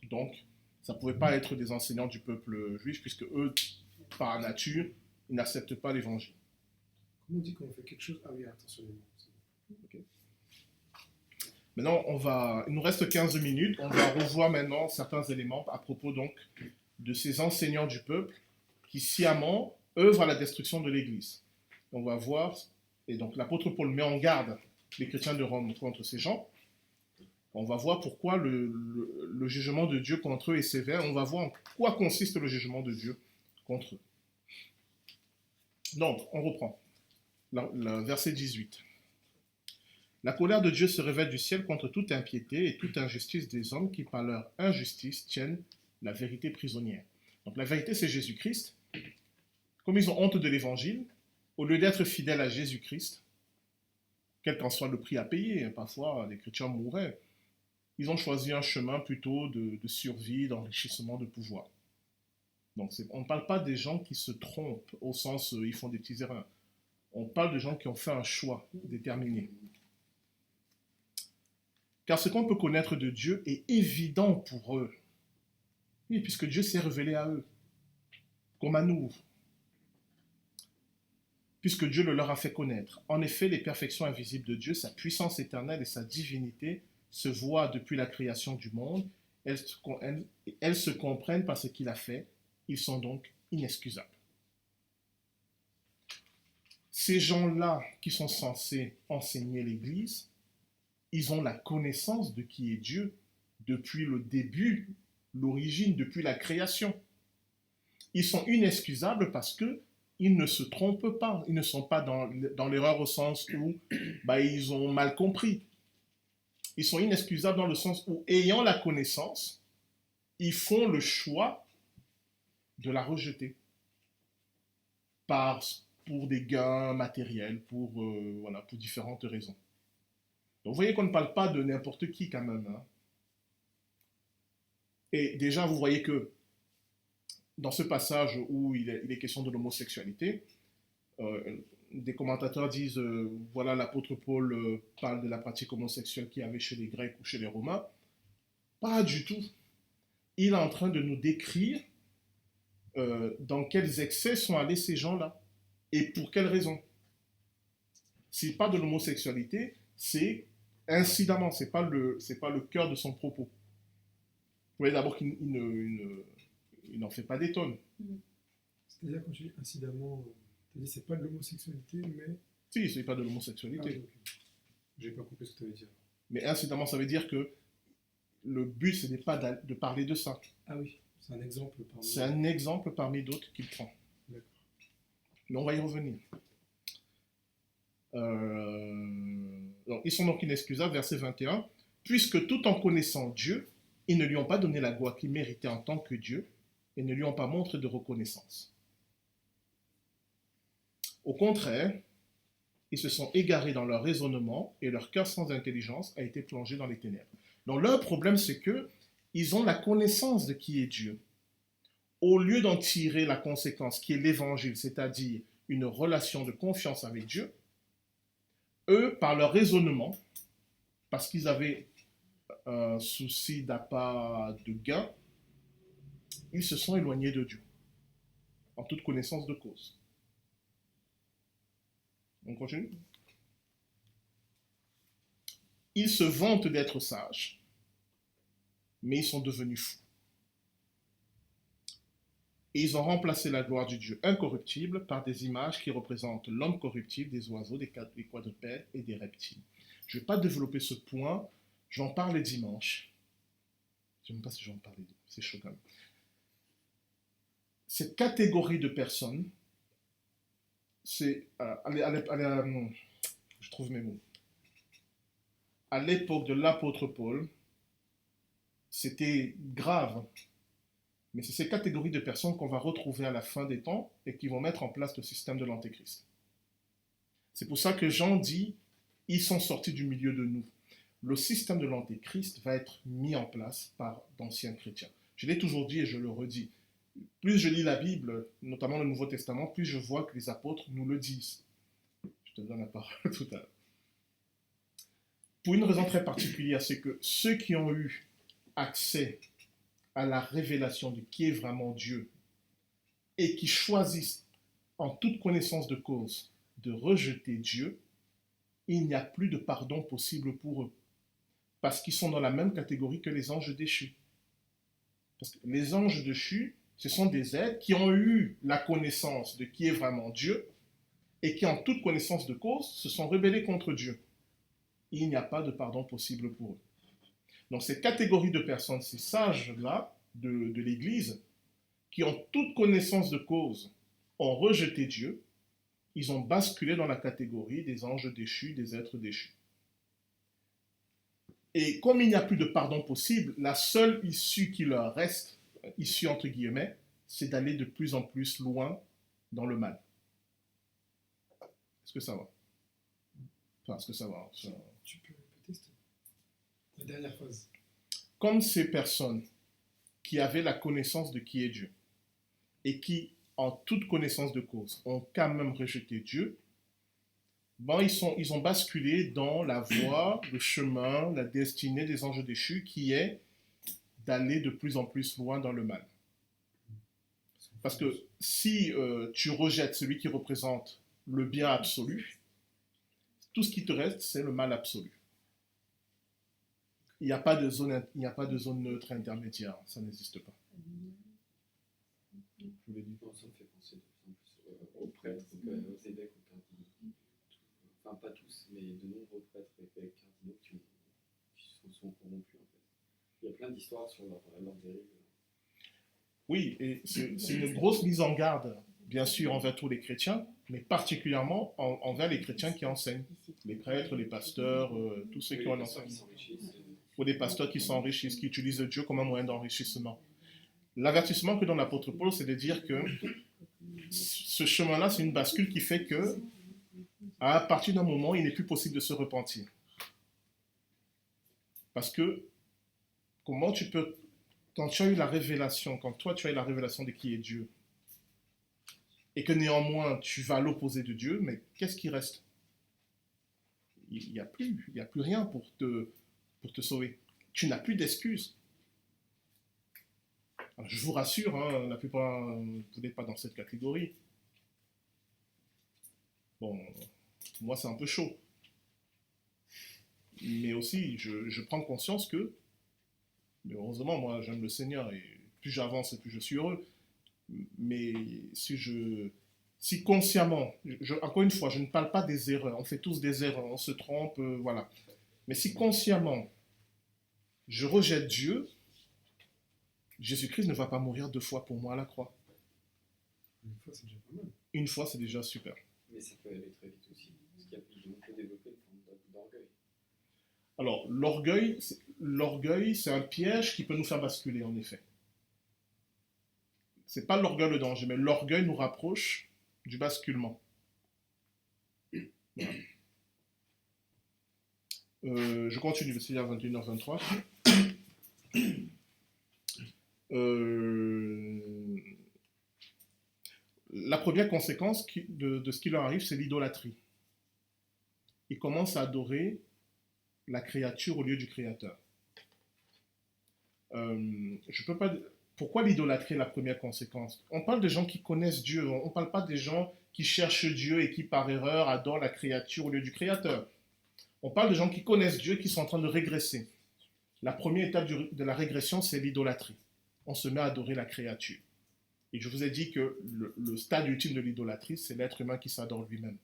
donc ça ne pouvait pas être des enseignants du peuple juif, puisque eux, par nature, ils n'acceptent pas l'évangile. Comment on dit qu'on fait quelque chose? Ah oui, attention. Maintenant, il nous reste 15 minutes, on va revoir maintenant certains éléments à propos donc de ces enseignants du peuple qui sciemment œuvrent à la destruction de l'Église. On va voir, et donc l'apôtre Paul met en garde les chrétiens de Rome contre ces gens. On va voir pourquoi le jugement de Dieu contre eux est sévère. On va voir en quoi consiste le jugement de Dieu contre eux. Donc, on reprend. Le verset 18. La colère de Dieu se révèle du ciel contre toute impiété et toute injustice des hommes qui, par leur injustice, tiennent la vérité prisonnière. Donc, la vérité, c'est Jésus-Christ. Comme ils ont honte de l'évangile, au lieu d'être fidèles à Jésus-Christ, quel qu'en soit le prix à payer, parfois les chrétiens mouraient, ils ont choisi un chemin plutôt de survie, d'enrichissement, de pouvoir. Donc, on ne parle pas des gens qui se trompent au sens ils font des petites erreurs. On parle de gens qui ont fait un choix déterminé. Car ce qu'on peut connaître de Dieu est évident pour eux. Oui, puisque Dieu s'est révélé à eux. comme à nous, puisque Dieu le leur a fait connaître. En effet, les perfections invisibles de Dieu, sa puissance éternelle et sa divinité se voient depuis la création du monde. Elles se comprennent par ce qu'il a fait. Ils sont donc inexcusables. Ces gens-là qui sont censés enseigner l'Église, ils ont la connaissance de qui est Dieu depuis le début, l'origine, depuis la création. Ils sont inexcusables parce que ils ne se trompent pas. Ils ne sont pas dans l'erreur au sens où ils ont mal compris. Ils sont inexcusables dans le sens où, ayant la connaissance, ils font le choix de la rejeter pour des gains matériels, pour différentes raisons. Donc vous voyez qu'on ne parle pas de n'importe qui quand même. Hein. Et déjà, vous voyez que dans ce passage où il est question de l'homosexualité, des commentateurs disent, voilà, l'apôtre Paul parle de la pratique homosexuelle qu'il y avait chez les Grecs ou chez les Romains. Pas du tout. Il est en train de nous décrire dans quels excès sont allés ces gens-là et pour quelles raisons. S'il parle de l'homosexualité, c'est incidemment, c'est pas le cœur de son propos. Vous voyez d'abord qu'il n'en fait pas des tonnes. C'est-à-dire, quand tu dis incidemment, tu dis c'est pas de l'homosexualité, mais. Si, c'est pas de l'homosexualité. Ah, okay. J'ai pas compris ce que tu avais dit. Mais incidemment, ça veut dire que le but, ce n'est pas de parler de ça. Ah oui, c'est un exemple parmi. C'est un exemple parmi d'autres qu'il prend. D'accord. Mais on va y revenir. Donc, ils sont donc inexcusables, verset 21. Puisque tout en connaissant Dieu, ils ne lui ont pas donné la gloire qu'il méritait en tant que Dieu et ne lui ont pas montré de reconnaissance. Au contraire, ils se sont égarés dans leur raisonnement et leur cœur sans intelligence a été plongé dans les ténèbres. Donc leur problème, c'est que ils ont la connaissance de qui est Dieu. Au lieu d'en tirer la conséquence qui est l'évangile, c'est-à-dire une relation de confiance avec Dieu, eux, par leur raisonnement, parce qu'ils avaient un souci d'appât de gain, ils se sont éloignés de Dieu, en toute connaissance de cause. On continue. Ils se vantent d'être sages, mais ils sont devenus fous. Et ils ont remplacé la gloire du Dieu incorruptible par des images qui représentent l'homme corruptible, des oiseaux, des quadrupèdes et des reptiles. Je ne vais pas développer ce point, j'en parle dimanche. Je ne sais même pas si j'en parle, c'est chaud quand même. Cette catégorie de personnes, c'est, je trouve mes mots. À l'époque de l'apôtre Paul, c'était grave. Mais c'est ces catégories de personnes qu'on va retrouver à la fin des temps et qui vont mettre en place le système de l'Antéchrist. C'est pour ça que Jean dit, ils sont sortis du milieu de nous. Le système de l'Antéchrist va être mis en place par d'anciens chrétiens. Je l'ai toujours dit et je le redis. Plus je lis la Bible, notamment le Nouveau Testament, plus je vois que les apôtres nous le disent. Je te donne la parole tout à l'heure. Pour une raison très particulière, c'est que ceux qui ont eu accès à la révélation de qui est vraiment Dieu et qui choisissent en toute connaissance de cause de rejeter Dieu, il n'y a plus de pardon possible pour eux. Parce qu'ils sont dans la même catégorie que les anges déchus. Parce que les anges déchus, ce sont des êtres qui ont eu la connaissance de qui est vraiment Dieu et qui, en toute connaissance de cause, se sont rebellés contre Dieu. Il n'y a pas de pardon possible pour eux. Donc cette catégorie de personnes, ces sages-là de l'Église, qui ont toute connaissance de cause, ont rejeté Dieu, ils ont basculé dans la catégorie des anges déchus, des êtres déchus. Et comme il n'y a plus de pardon possible, la seule issue qui leur reste, issue entre guillemets, c'est d'aller de plus en plus loin dans le mal. Est-ce que ça va? Enfin, est-ce que ça va? Tu peux répéter la dernière phrase. Comme ces personnes qui avaient la connaissance de qui est Dieu et qui, en toute connaissance de cause, ont quand même rejeté Dieu, bon, ils ont basculé dans la voie, le chemin, la destinée des anges déchus qui est d'aller de plus en plus loin dans le mal. Parce que si tu rejettes celui qui représente le bien absolu, tout ce qui te reste, c'est le mal absolu. Il n'y a pas de zone neutre intermédiaire, ça n'existe pas. Je vous l'ai dit. Non, ça me fait penser de plus en plus aux prêtres, aux évêques, aux cardinaux. Enfin, pas tous, mais de nombreux prêtres et évêques cardinaux qui sont corrompus, en fait. Il y a plein d'histoires sur leur dérive. Oui, et c'est une grosse mise en garde, bien sûr, envers tous les chrétiens, mais particulièrement envers les chrétiens qui enseignent. Les prêtres, les pasteurs, tous ceux qui ont l'enseignement. Ou des pasteurs qui s'enrichissent, qui utilisent Dieu comme un moyen d'enrichissement. L'avertissement que donne l'apôtre Paul, c'est de dire que ce chemin-là, c'est une bascule qui fait que, à partir d'un moment, il n'est plus possible de se repentir. Parce que, comment tu peux, quand tu as eu la révélation, quand toi tu as eu la révélation de qui est Dieu, et que néanmoins tu vas à l'opposé de Dieu, mais qu'est-ce qui reste? Il n'y a plus rien pour te sauver. Tu n'as plus d'excuses. Alors, je vous rassure, hein, la plupart, vous n'êtes pas dans cette catégorie. Bon, pour moi c'est un peu chaud. Mais aussi, je prends conscience que, mais heureusement, moi j'aime le Seigneur, et plus j'avance et plus je suis heureux. Mais si consciemment, encore une fois, je ne parle pas des erreurs, on fait tous des erreurs, on se trompe, voilà. Mais si consciemment, je rejette Dieu, Jésus-Christ ne va pas mourir 2 fois pour moi à la croix. Une fois, c'est déjà pas mal. Une fois, c'est déjà super. Mais ça peut aller très vite aussi, parce qu'on peut développer une forme d'orgueil. Alors, l'orgueil, c'est un piège qui peut nous faire basculer, en effet. C'est pas l'orgueil le danger, mais l'orgueil nous rapproche du basculement. Voilà. Je continue, parce qu'il y a 21h23. La première conséquence de ce qui leur arrive, c'est l'idolâtrie. Ils commencent à adorer la créature au lieu du Créateur. Je peux pas... Pourquoi l'idolâtrie est la première conséquence? On parle des gens qui connaissent Dieu, on ne parle pas des gens qui cherchent Dieu et qui par erreur adorent la créature au lieu du Créateur. On parle de gens qui connaissent Dieu et qui sont en train de régresser. La première étape de la régression, c'est l'idolâtrie. On se met à adorer la créature. Et je vous ai dit que le stade ultime de l'idolâtrie, c'est l'être humain qui s'adore lui-même.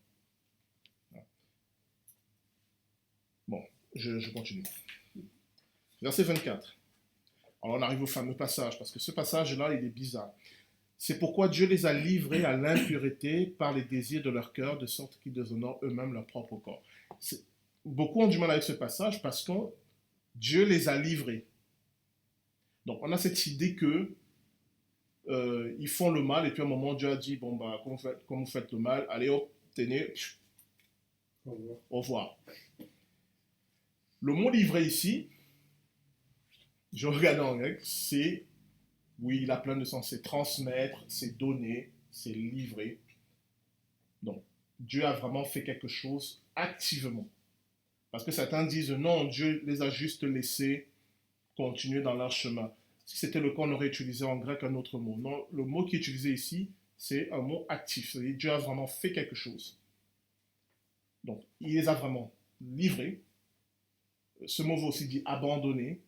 Bon, je continue. Verset 24. Alors on arrive au fameux passage, parce que ce passage-là, il est bizarre. C'est pourquoi Dieu les a livrés à l'impureté par les désirs de leur cœur, de sorte qu'ils déshonorent eux-mêmes leur propre corps. Beaucoup ont du mal avec ce passage parce que Dieu les a livrés. Donc on a cette idée que ils font le mal, et puis à un moment Dieu a dit, bon bah, comme vous faites le mal, allez hop, tenez, au revoir. Le mot livré ici, je regarde en grec, c'est, oui, il a plein de sens, c'est transmettre, c'est donner, c'est livrer. Donc, Dieu a vraiment fait quelque chose activement. Parce que certains disent, non, Dieu les a juste laissés continuer dans leur chemin. Si c'était le cas, on aurait utilisé en grec un autre mot. Non, le mot qui est utilisé ici, c'est un mot actif. C'est-à-dire, Dieu a vraiment fait quelque chose. Donc, il les a vraiment livrés. Ce mot va aussi dire abandonner.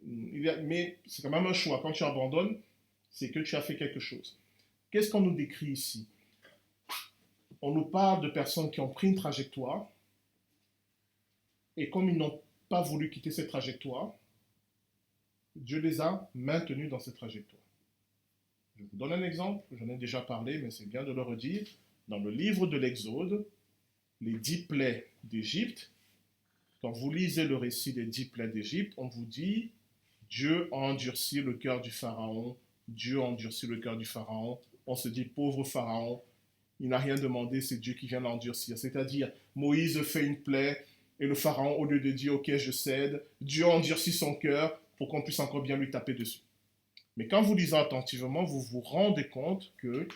Mais c'est quand même un choix. Quand tu abandonnes, c'est que tu as fait quelque chose. Qu'est-ce qu'on nous décrit ici? On nous parle de personnes qui ont pris une trajectoire, et comme ils n'ont pas voulu quitter cette trajectoire, Dieu les a maintenus dans cette trajectoire. Je vous donne un exemple, j'en ai déjà parlé, mais c'est bien de le redire. Dans le livre de l'Exode, les 10 plaies d'Égypte, quand vous lisez le récit des 10 plaies d'Égypte, on vous dit Dieu a endurci le cœur du Pharaon, Dieu a endurci le cœur du Pharaon. On se dit, pauvre Pharaon, il n'a rien demandé, c'est Dieu qui vient l'endurcir. C'est-à-dire, Moïse fait une plaie, et le Pharaon, au lieu de dire, ok, je cède, Dieu a endurci son cœur pour qu'on puisse encore bien lui taper dessus. Mais quand vous lisez attentivement, vous vous rendez compte que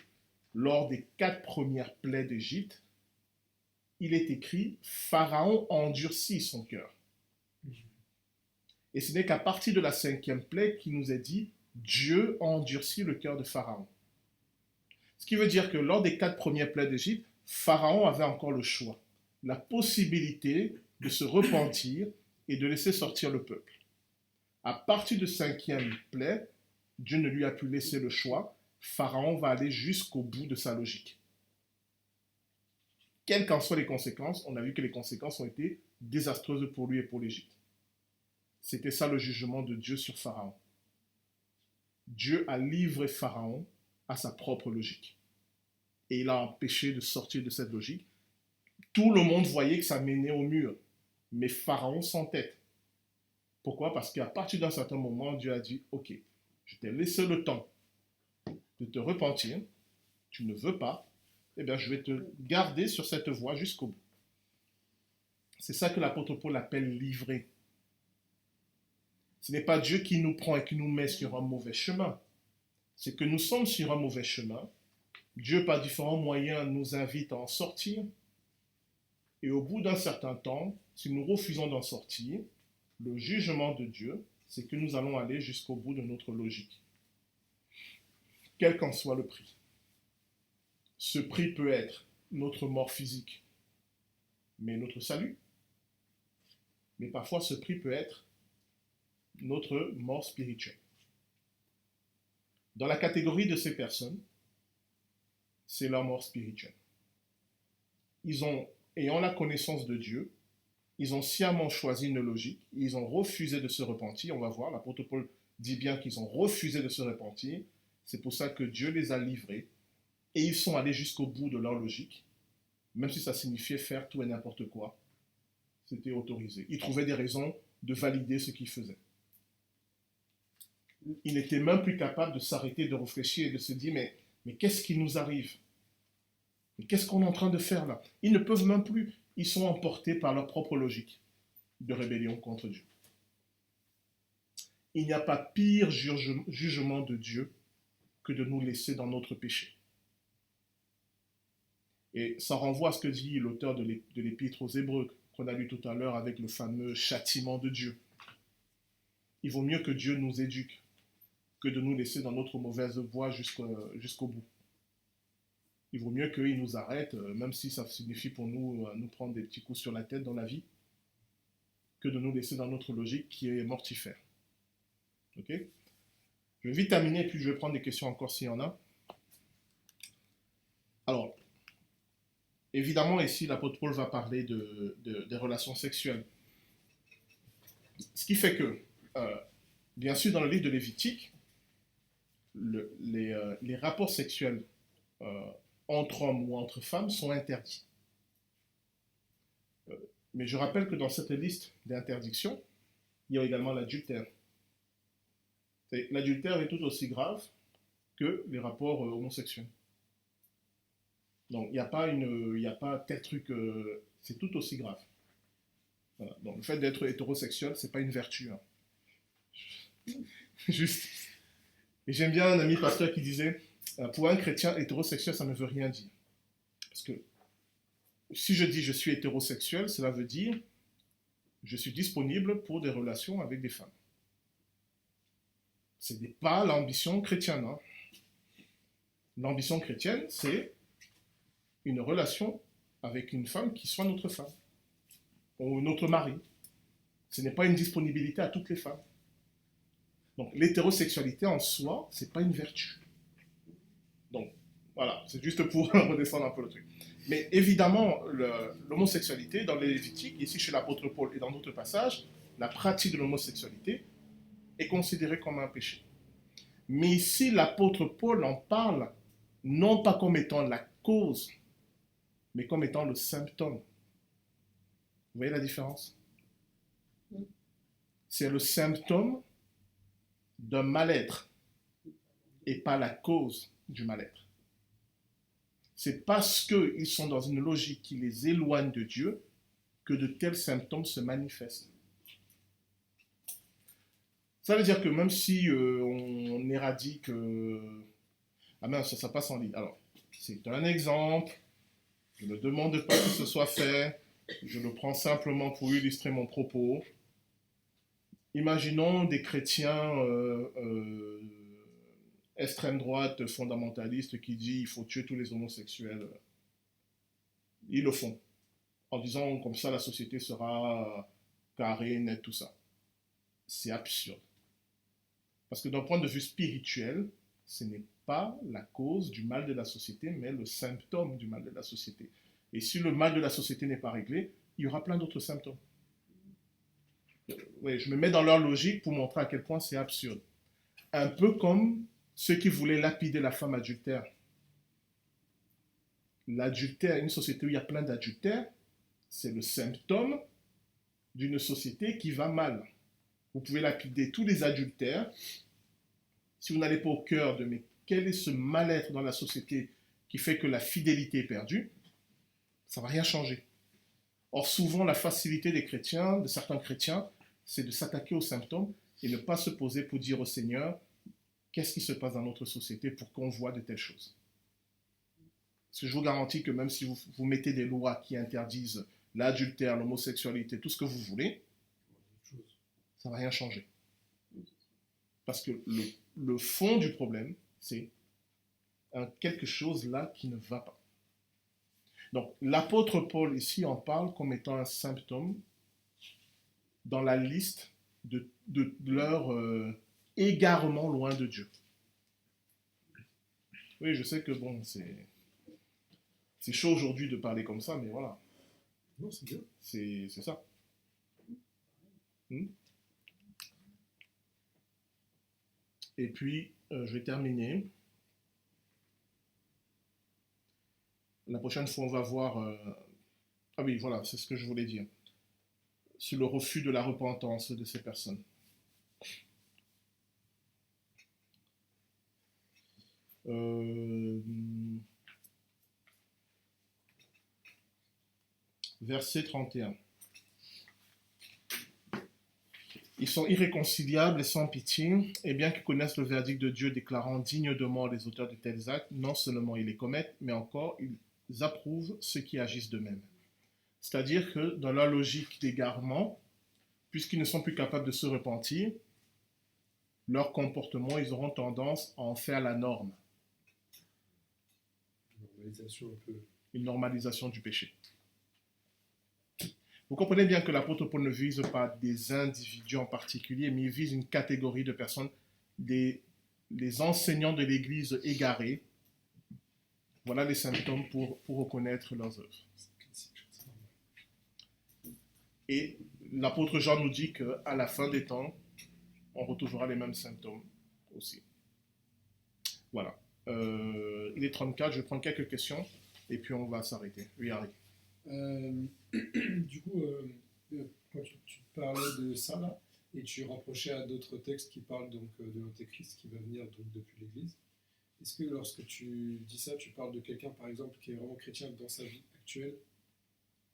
lors des 4 premières plaies d'Égypte, il est écrit, Pharaon a endurci son cœur. Et ce n'est qu'à partir de la 5e plaie qu'il nous est dit, Dieu a endurci le cœur de Pharaon. Ce qui veut dire que lors des 4 premières plaies d'Égypte, Pharaon avait encore le choix, la possibilité de se repentir et de laisser sortir le peuple. À partir de 5e plaie, Dieu ne lui a plus laissé le choix. Pharaon va aller jusqu'au bout de sa logique. Quelles qu'en soient les conséquences, on a vu que les conséquences ont été désastreuses pour lui et pour l'Égypte. C'était ça le jugement de Dieu sur Pharaon. Dieu a livré Pharaon à sa propre logique. Et il a empêché de sortir de cette logique. Tout le monde voyait que ça menait au mur. Mais Pharaon s'entête. Pourquoi? Parce qu'à partir d'un certain moment, Dieu a dit, ok, je t'ai laissé le temps de te repentir, tu ne veux pas, eh bien je vais te garder sur cette voie jusqu'au bout. C'est ça que l'apôtre Paul appelle livrer. Ce n'est pas Dieu qui nous prend et qui nous met sur un mauvais chemin. C'est que nous sommes sur un mauvais chemin. Dieu, par différents moyens, nous invite à en sortir. Et au bout d'un certain temps, si nous refusons d'en sortir, le jugement de Dieu, c'est que nous allons aller jusqu'au bout de notre logique. Quel qu'en soit le prix. Ce prix peut être notre mort physique, mais notre salut. Mais parfois, ce prix peut être notre mort spirituelle. Dans la catégorie de ces personnes, c'est leur mort spirituelle. Ayant la connaissance de Dieu, ils ont sciemment choisi une logique, ils ont refusé de se repentir. On va voir, l'apôtre Paul dit bien qu'ils ont refusé de se repentir. C'est pour ça que Dieu les a livrés et ils sont allés jusqu'au bout de leur logique, même si ça signifiait faire tout et n'importe quoi. C'était autorisé. Ils trouvaient des raisons de valider ce qu'ils faisaient. Ils n'étaient même plus capables de s'arrêter, de réfléchir et de se dire mais qu'est-ce qui nous arrive? Mais qu'est-ce qu'on est en train de faire là? Ils ne peuvent même plus. Ils sont emportés par leur propre logique de rébellion contre Dieu. Il n'y a pas pire jugement de Dieu que de nous laisser dans notre péché. Et ça renvoie à ce que dit l'auteur de l'Épître aux Hébreux, qu'on a lu tout à l'heure avec le fameux châtiment de Dieu. Il vaut mieux que Dieu nous éduque que de nous laisser dans notre mauvaise voie jusqu'au bout. Il vaut mieux qu'il nous arrête, même si ça signifie pour nous prendre des petits coups sur la tête dans la vie, que de nous laisser dans notre logique qui est mortifère. Ok? Je vais vite terminer et puis je vais prendre des questions encore s'il y en a. Alors, évidemment, ici, l'apôtre Paul va parler des relations sexuelles. Ce qui fait que, bien sûr, dans le livre de Lévitique, les rapports sexuels entre hommes ou entre femmes sont interdits. Mais je rappelle que dans cette liste d'interdictions, il y a également l'adultère. L'adultère est tout aussi grave que les rapports homosexuels. Donc, il n'y a pas tel truc, c'est tout aussi grave. Voilà. Donc, le fait d'être hétérosexuel, ce n'est pas une vertu. Hein. Juste. Et j'aime bien un ami pasteur qui disait, pour un chrétien, hétérosexuel, ça ne veut rien dire. Parce que si je dis je suis hétérosexuel, cela veut dire je suis disponible pour des relations avec des femmes. Ce n'est pas l'ambition chrétienne. Hein. L'ambition chrétienne, c'est une relation avec une femme qui soit notre femme ou notre mari. Ce n'est pas une disponibilité à toutes les femmes. Donc l'hétérosexualité en soi, ce n'est pas une vertu. Donc voilà, c'est juste pour redescendre un peu le truc. Mais évidemment, l'homosexualité, dans les Lévitiques, ici chez l'apôtre Paul et dans d'autres passages, la pratique de l'homosexualité est considérée comme un péché. Mais ici, l'apôtre Paul en parle non pas comme étant la cause, mais comme étant le symptôme. Vous voyez la différence? C'est le symptôme d'un mal-être et pas la cause du mal-être. C'est parce qu'ils sont dans une logique qui les éloigne de Dieu que de tels symptômes se manifestent. Ça veut dire que même si on éradique... Ah mince, ça passe en ligne. Alors, c'est un exemple. Je ne demande pas que ce soit fait. Je le prends simplement pour illustrer mon propos. Imaginons des chrétiens extrême droite fondamentaliste qui dit il faut tuer tous les homosexuels. Ils le font. En disant comme ça la société sera carrée, nette, tout ça. C'est absurde. Parce que d'un point de vue spirituel, ce n'est pas la cause du mal de la société, mais le symptôme du mal de la société. Et si le mal de la société n'est pas réglé, il y aura plein d'autres symptômes. Ouais, je me mets dans leur logique pour montrer à quel point c'est absurde. Un peu comme ceux qui voulaient lapider la femme adultère. L'adultère, une société où il y a plein d'adultères, c'est le symptôme d'une société qui va mal. Vous pouvez lapider tous les adultères. Si vous n'allez pas au cœur de mais quel est ce mal-être dans la société qui fait que la fidélité est perdue, ça ne va rien changer. Or, souvent, la facilité des chrétiens, de certains chrétiens, c'est de s'attaquer aux symptômes et ne pas se poser pour dire au Seigneur qu'est-ce qui se passe dans notre société pour qu'on voit de telles choses. Parce que je vous garantis que même si vous mettez des lois qui interdisent l'adultère, l'homosexualité, tout ce que vous voulez, ça ne va rien changer. Parce que le fond du problème, c'est quelque chose là qui ne va pas. Donc, l'apôtre Paul ici en parle comme étant un symptôme dans la liste de leur égarement loin de Dieu. Oui, je sais que bon, c'est chaud aujourd'hui de parler comme ça, mais voilà. Non, c'est bien. C'est ça. Et puis, je vais terminer. La prochaine fois, on va voir... Ah oui, voilà, c'est ce que je voulais dire. Sur le refus de la repentance de ces personnes. Verset 31. Ils sont irréconciliables et sans pitié, et bien qu'ils connaissent le verdict de Dieu déclarant dignes de mort les auteurs de tels actes, non seulement ils les commettent, mais encore ils approuvent ceux qui agissent d'eux-mêmes. C'est-à-dire que dans leur logique d'égarement, puisqu'ils ne sont plus capables de se repentir, leur comportement, ils auront tendance à en faire la norme. Normalisation un peu. Une normalisation du péché. Vous comprenez bien que l'apôtre Paul ne vise pas des individus en particulier, mais il vise une catégorie de personnes, les enseignants de l'Église égarés. Voilà les symptômes pour reconnaître leurs œuvres. Et l'apôtre Jean nous dit qu'à la fin des temps, on retrouvera les mêmes symptômes aussi. Voilà. Il est 34, je prends quelques questions et puis on va s'arrêter. Oui, Harry. Du coup, quand tu parlais de ça là, et tu rapprochais à d'autres textes qui parlent donc de l'Antéchrist qui va venir donc depuis l'Église, est-ce que lorsque tu dis ça, tu parles de quelqu'un par exemple qui est vraiment chrétien dans sa vie actuelle,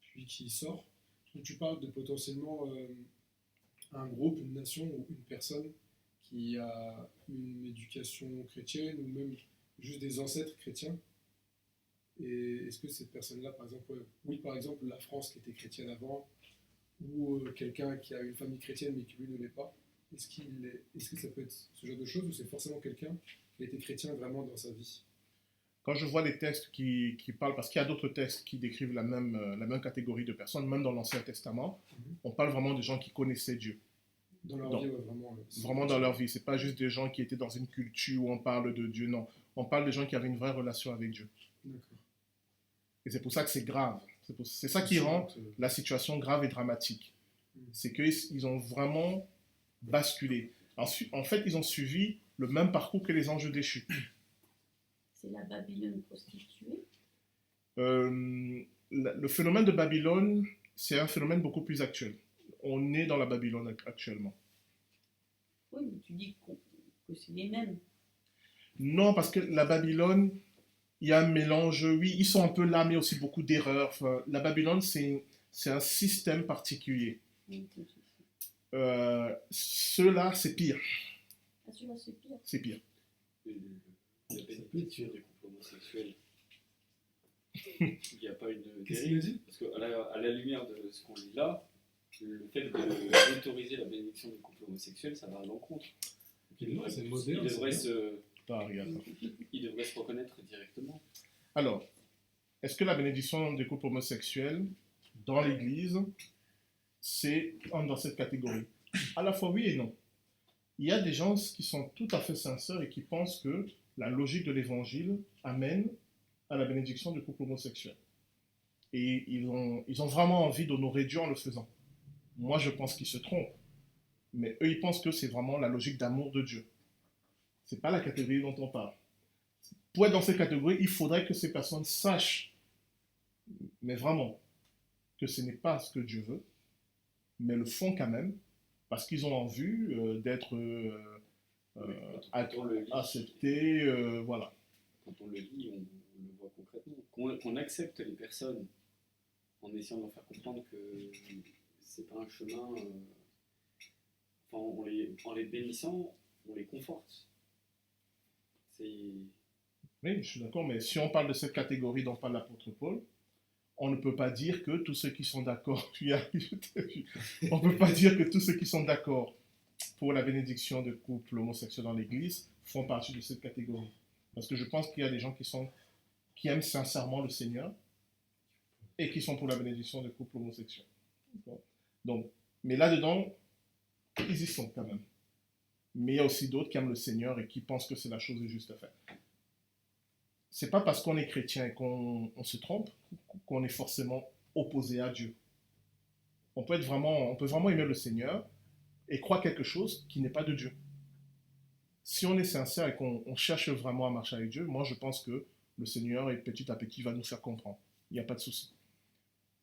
puis qui sort, ou tu parles de potentiellement un groupe, une nation ou une personne qui a une éducation chrétienne ou même juste des ancêtres chrétiens? Et est-ce que cette personne-là, par exemple, oui, par exemple, la France qui était chrétienne avant, ou quelqu'un qui a une famille chrétienne mais qui lui ne l'est pas, est-ce que ça peut être ce genre de choses ou c'est forcément quelqu'un qui a été chrétien vraiment dans sa vie? Quand je vois les textes qui parlent, parce qu'il y a d'autres textes qui décrivent la même catégorie de personnes, même dans l'Ancien Testament, on parle vraiment de gens qui connaissaient Dieu. Dans leur vie, ouais, vraiment. Vraiment dans leur vie. Ce n'est pas juste des gens qui étaient dans une culture où on parle de Dieu, non. On parle de gens qui avaient une vraie relation avec Dieu. D'accord. Et c'est pour ça que c'est grave. C'est ça qui rend la situation grave et dramatique. C'est qu'ils ont vraiment basculé. Ensuite, en fait, ils ont suivi le même parcours que les anges déchus. C'est la Babylone prostituée. Le phénomène de Babylone, c'est un phénomène beaucoup plus actuel. On est dans la Babylone actuellement. Oui, mais tu dis que c'est les mêmes. Non, parce que la Babylone, il y a un mélange, oui, ils sont un peu là, mais aussi beaucoup d'erreurs. Enfin, la Babylone, c'est un système particulier. Oui, Ceux-là, c'est pire. Ah, celui-là, c'est pire. C'est pire. La bénédiction des couples homosexuels. Il n'y a pas une Qu'est-ce qu'il a dérive. dit? Parce qu'à la lumière de ce qu'on lit là, le fait d'autoriser la bénédiction des couples homosexuels, ça va à l'encontre. Non, c'est moderne, Il devrait c'est se Il devrait se reconnaître directement. Alors, est-ce que la bénédiction des couples homosexuels dans l'Église, entre dans cette catégorie? À la fois oui et non. Il y a des gens qui sont tout à fait sincères et qui pensent que la logique de l'Évangile amène à la bénédiction du couple homosexuel. Et ils ont vraiment envie d'honorer Dieu en le faisant. Moi, je pense qu'ils se trompent. Mais eux, ils pensent que c'est vraiment la logique d'amour de Dieu. Ce n'est pas la catégorie dont on parle. Pour être dans cette catégorie, il faudrait que ces personnes sachent, mais vraiment, que ce n'est pas ce que Dieu veut, mais le font quand même, parce qu'ils ont envie d'être Quand on le lit, acceptés, voilà. quand on le lit, on le voit concrètement. Qu'on accepte les personnes en essayant de leur faire comprendre que c'est pas un chemin. En les bénissant, on les conforte. Oui, je suis d'accord, mais si on parle de cette catégorie dont parle l'apôtre Paul, on ne peut pas dire que tous ceux qui sont d'accord, on ne peut pas dire que tous ceux qui sont d'accord pour la bénédiction de couples homosexuels dans l'Église font partie de cette catégorie. Parce que je pense qu'il y a des gens qui aiment sincèrement le Seigneur et qui sont pour la bénédiction de couples homosexuels. Donc, mais là-dedans, ils y sont quand même. Mais il y a aussi d'autres qui aiment le Seigneur et qui pensent que c'est la chose juste à faire. C'est pas parce qu'on est chrétien et qu'on se trompe qu'on est forcément opposé à Dieu. On peut vraiment aimer le Seigneur et croire quelque chose qui n'est pas de Dieu. Si on est sincère et qu'on cherche vraiment à marcher avec Dieu, moi je pense que le Seigneur, petit à petit, va nous faire comprendre. Il n'y a pas de souci.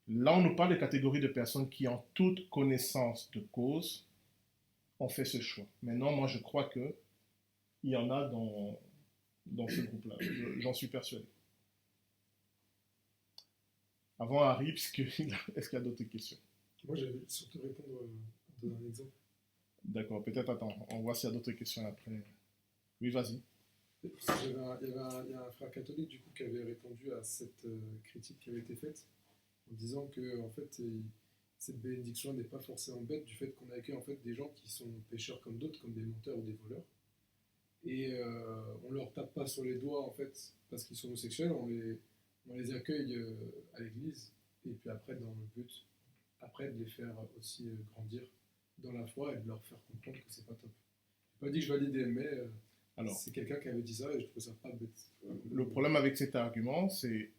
Là, on nous parle de catégories de personnes qui, en toute connaissance de cause, ont fait ce choix. Maintenant, moi je crois qu'il y en a dans ce groupe-là. J'en suis persuadé. Avant Harry, est-ce qu'il y a d'autres questions? Moi, j'allais surtout répondre, donner un exemple. D'accord, peut-être attends, on voit s'il y a d'autres questions après. Oui, vas-y. Il y a un frère catholique du coup qui avait répondu à cette critique qui avait été faite en disant que en fait cette bénédiction n'est pas forcément bête du fait qu'on accueille en fait des gens qui sont pécheurs comme d'autres, comme des menteurs ou des voleurs. Et on leur tape pas sur les doigts en fait parce qu'ils sont homosexuels, on les accueille à l'église et puis après dans le but après de les faire aussi grandir dans la foi et de leur faire comprendre que c'est pas top. J'ai pas dit que je validais, mais Alors, c'est quelqu'un qui avait dit ça et je trouve ça pas bête. le problème avec cet argument, c'est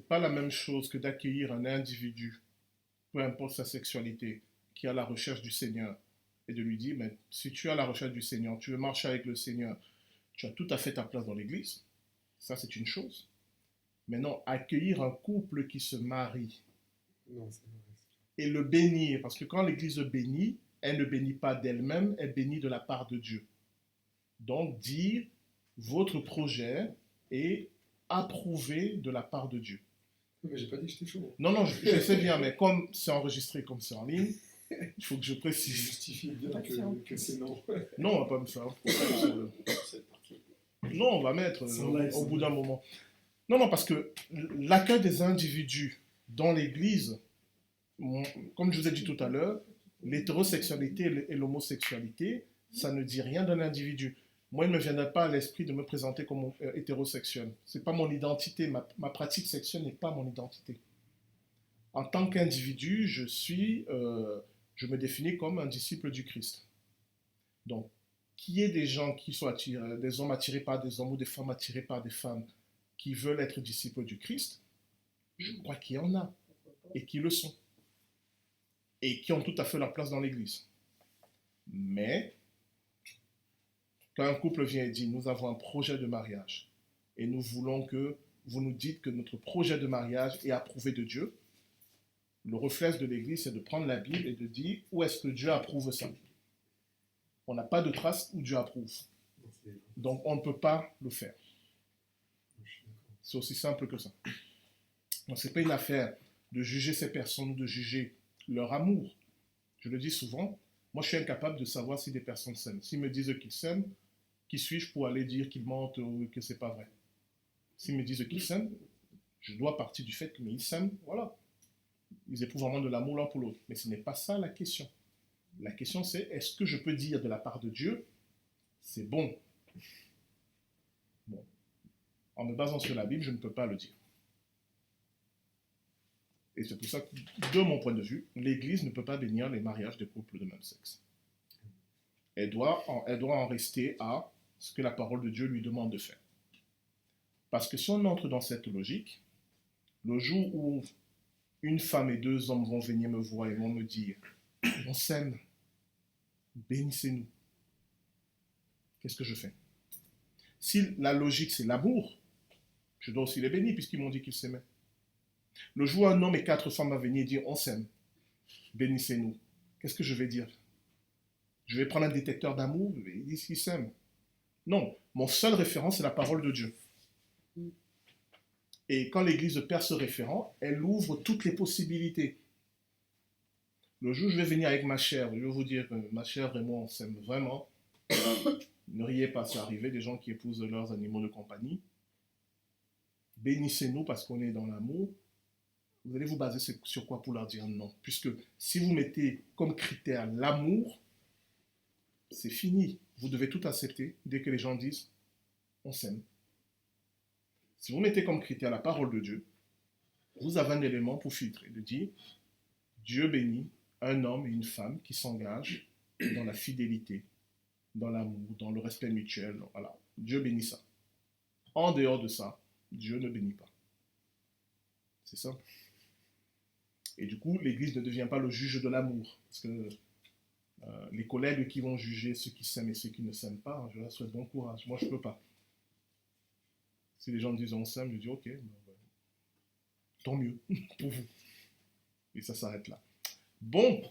pas la même chose que d'accueillir un individu, peu importe sa sexualité, qui est à la recherche du Seigneur et de lui dire, mais si tu es à la recherche du Seigneur, tu veux marcher avec le Seigneur, tu as tout à fait ta place dans l'église. Ça, c'est une chose. Mais non, accueillir un couple qui se marie Non, c'est vrai. et le bénir, parce que quand l'église bénit, elle ne bénit pas d'elle-même, elle bénit de la part de Dieu. Donc, dire votre projet est approuvé de la part de Dieu. Mais j'ai pas dit que j'étais chaud. Non, non, je sais bien, mais comme c'est enregistré, comme c'est en ligne, il faut que je Je précise. justifie bien que c'est non. Non, on va pas me faire un problème sur cette partie. Non, on va mettre Sans live, au sans bout d'un live. moment. Non, non, parce que l'accueil des individus dans l'Église, comme je vous ai dit tout à l'heure, l'hétérosexualité et l'homosexualité, ça ne dit rien d'un individu. Moi, il ne me viendrait pas à l'esprit de me présenter comme hétérosexuel. Ce n'est pas mon identité. Ma pratique sexuelle n'est pas mon identité. En tant qu'individu, je me définis comme un disciple du Christ. Donc, qu'il y ait des gens qui soient attirés, des hommes attirés par des hommes ou des femmes attirées par des femmes qui veulent être disciples du Christ, je crois qu'il y en a et qui le sont et qui ont tout à fait leur place dans l'Église. Mais quand un couple vient et dit nous avons un projet de mariage et nous voulons que vous nous dites que notre projet de mariage est approuvé de Dieu, le réflexe de l'Église c'est de prendre la Bible et de dire où est-ce que Dieu approuve ça. On n'a pas de trace où Dieu approuve. Donc on ne peut pas le faire. C'est aussi simple que ça. Donc ce n'est pas une affaire de juger ces personnes ou de juger leur amour. Je le dis souvent, moi je suis incapable de savoir si des personnes s'aiment. S'ils me disent qu'ils s'aiment, qui suis-je pour aller dire qu'ils mentent ou que ce n'est pas vrai? S'ils me disent qu'ils s'aiment, je dois partir du fait qu'ils s'aiment, voilà. Ils éprouvent vraiment de l'amour l'un pour l'autre. Mais ce n'est pas ça la question. La question c'est, est-ce que je peux dire de la part de Dieu, c'est bon, Bon. En me basant sur la Bible, je ne peux pas le dire. Et c'est pour ça que, de mon point de vue, l'Église ne peut pas bénir les mariages de couples de même sexe. Elle doit en rester à ce que la parole de Dieu lui demande de faire. Parce que si on entre dans cette logique, le jour où une femme et deux hommes vont venir me voir et vont me dire « On s'aime, bénissez-nous », qu'est-ce que je fais? Si la logique c'est l'amour, je dois aussi les bénir puisqu'ils m'ont dit qu'ils s'aimaient. Le jour où un homme et 4 femmes vont venir dire « On s'aime, bénissez-nous », qu'est-ce que je vais dire? Je vais prendre un détecteur d'amour, ils disent qu'ils s'aiment. Non, mon seul référent, c'est la parole de Dieu. Et quand l'Église perd ce référent, elle ouvre toutes les possibilités. Le jour où je vais venir avec ma chère, je vais vous dire que ma chère et moi, on s'aime vraiment. Ne riez pas, c'est arrivé, des gens qui épousent leurs animaux de compagnie. Bénissez-nous parce qu'on est dans l'amour. Vous allez vous baser sur quoi pour leur dire non? Puisque si vous mettez comme critère l'amour, c'est fini. Vous devez tout accepter dès que les gens disent on s'aime. Si vous mettez comme critère la parole de Dieu, vous avez un élément pour filtrer, de dire Dieu bénit un homme et une femme qui s'engagent dans la fidélité, dans l'amour, dans le respect mutuel. Voilà. Dieu bénit ça. En dehors de ça, Dieu ne bénit pas. C'est ça. Et du coup, l'Église ne devient pas le juge de l'amour. Parce que les collègues qui vont juger ceux qui s'aiment et ceux qui ne s'aiment pas, je leur souhaite bon courage. Moi, je ne peux pas. Si les gens disent on s'aime, je dis ok, tant mieux pour vous. Et ça s'arrête là. Bon,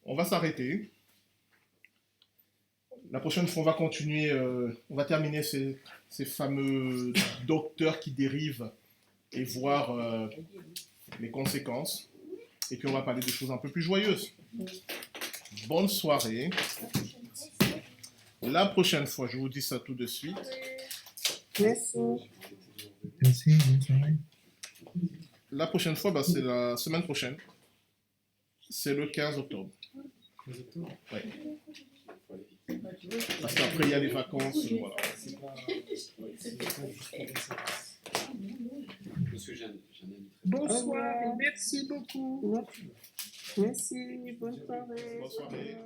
on va s'arrêter. La prochaine fois, on va continuer, on va terminer ces fameux docteurs qui dérivent et voir les conséquences. Et puis on va parler de choses un peu plus joyeuses. Bonne soirée. La prochaine fois, je vous dis ça tout de suite. Merci. Merci, bonne soirée. La prochaine fois, bah, c'est la semaine prochaine. C'est le 15 octobre. Ouais. Parce qu'après, il y a les vacances. Voilà. C'est pas juste Parce que j'ai un ami très Bonsoir. Merci beaucoup. Merci. Bonne soirée. Bonne soirée.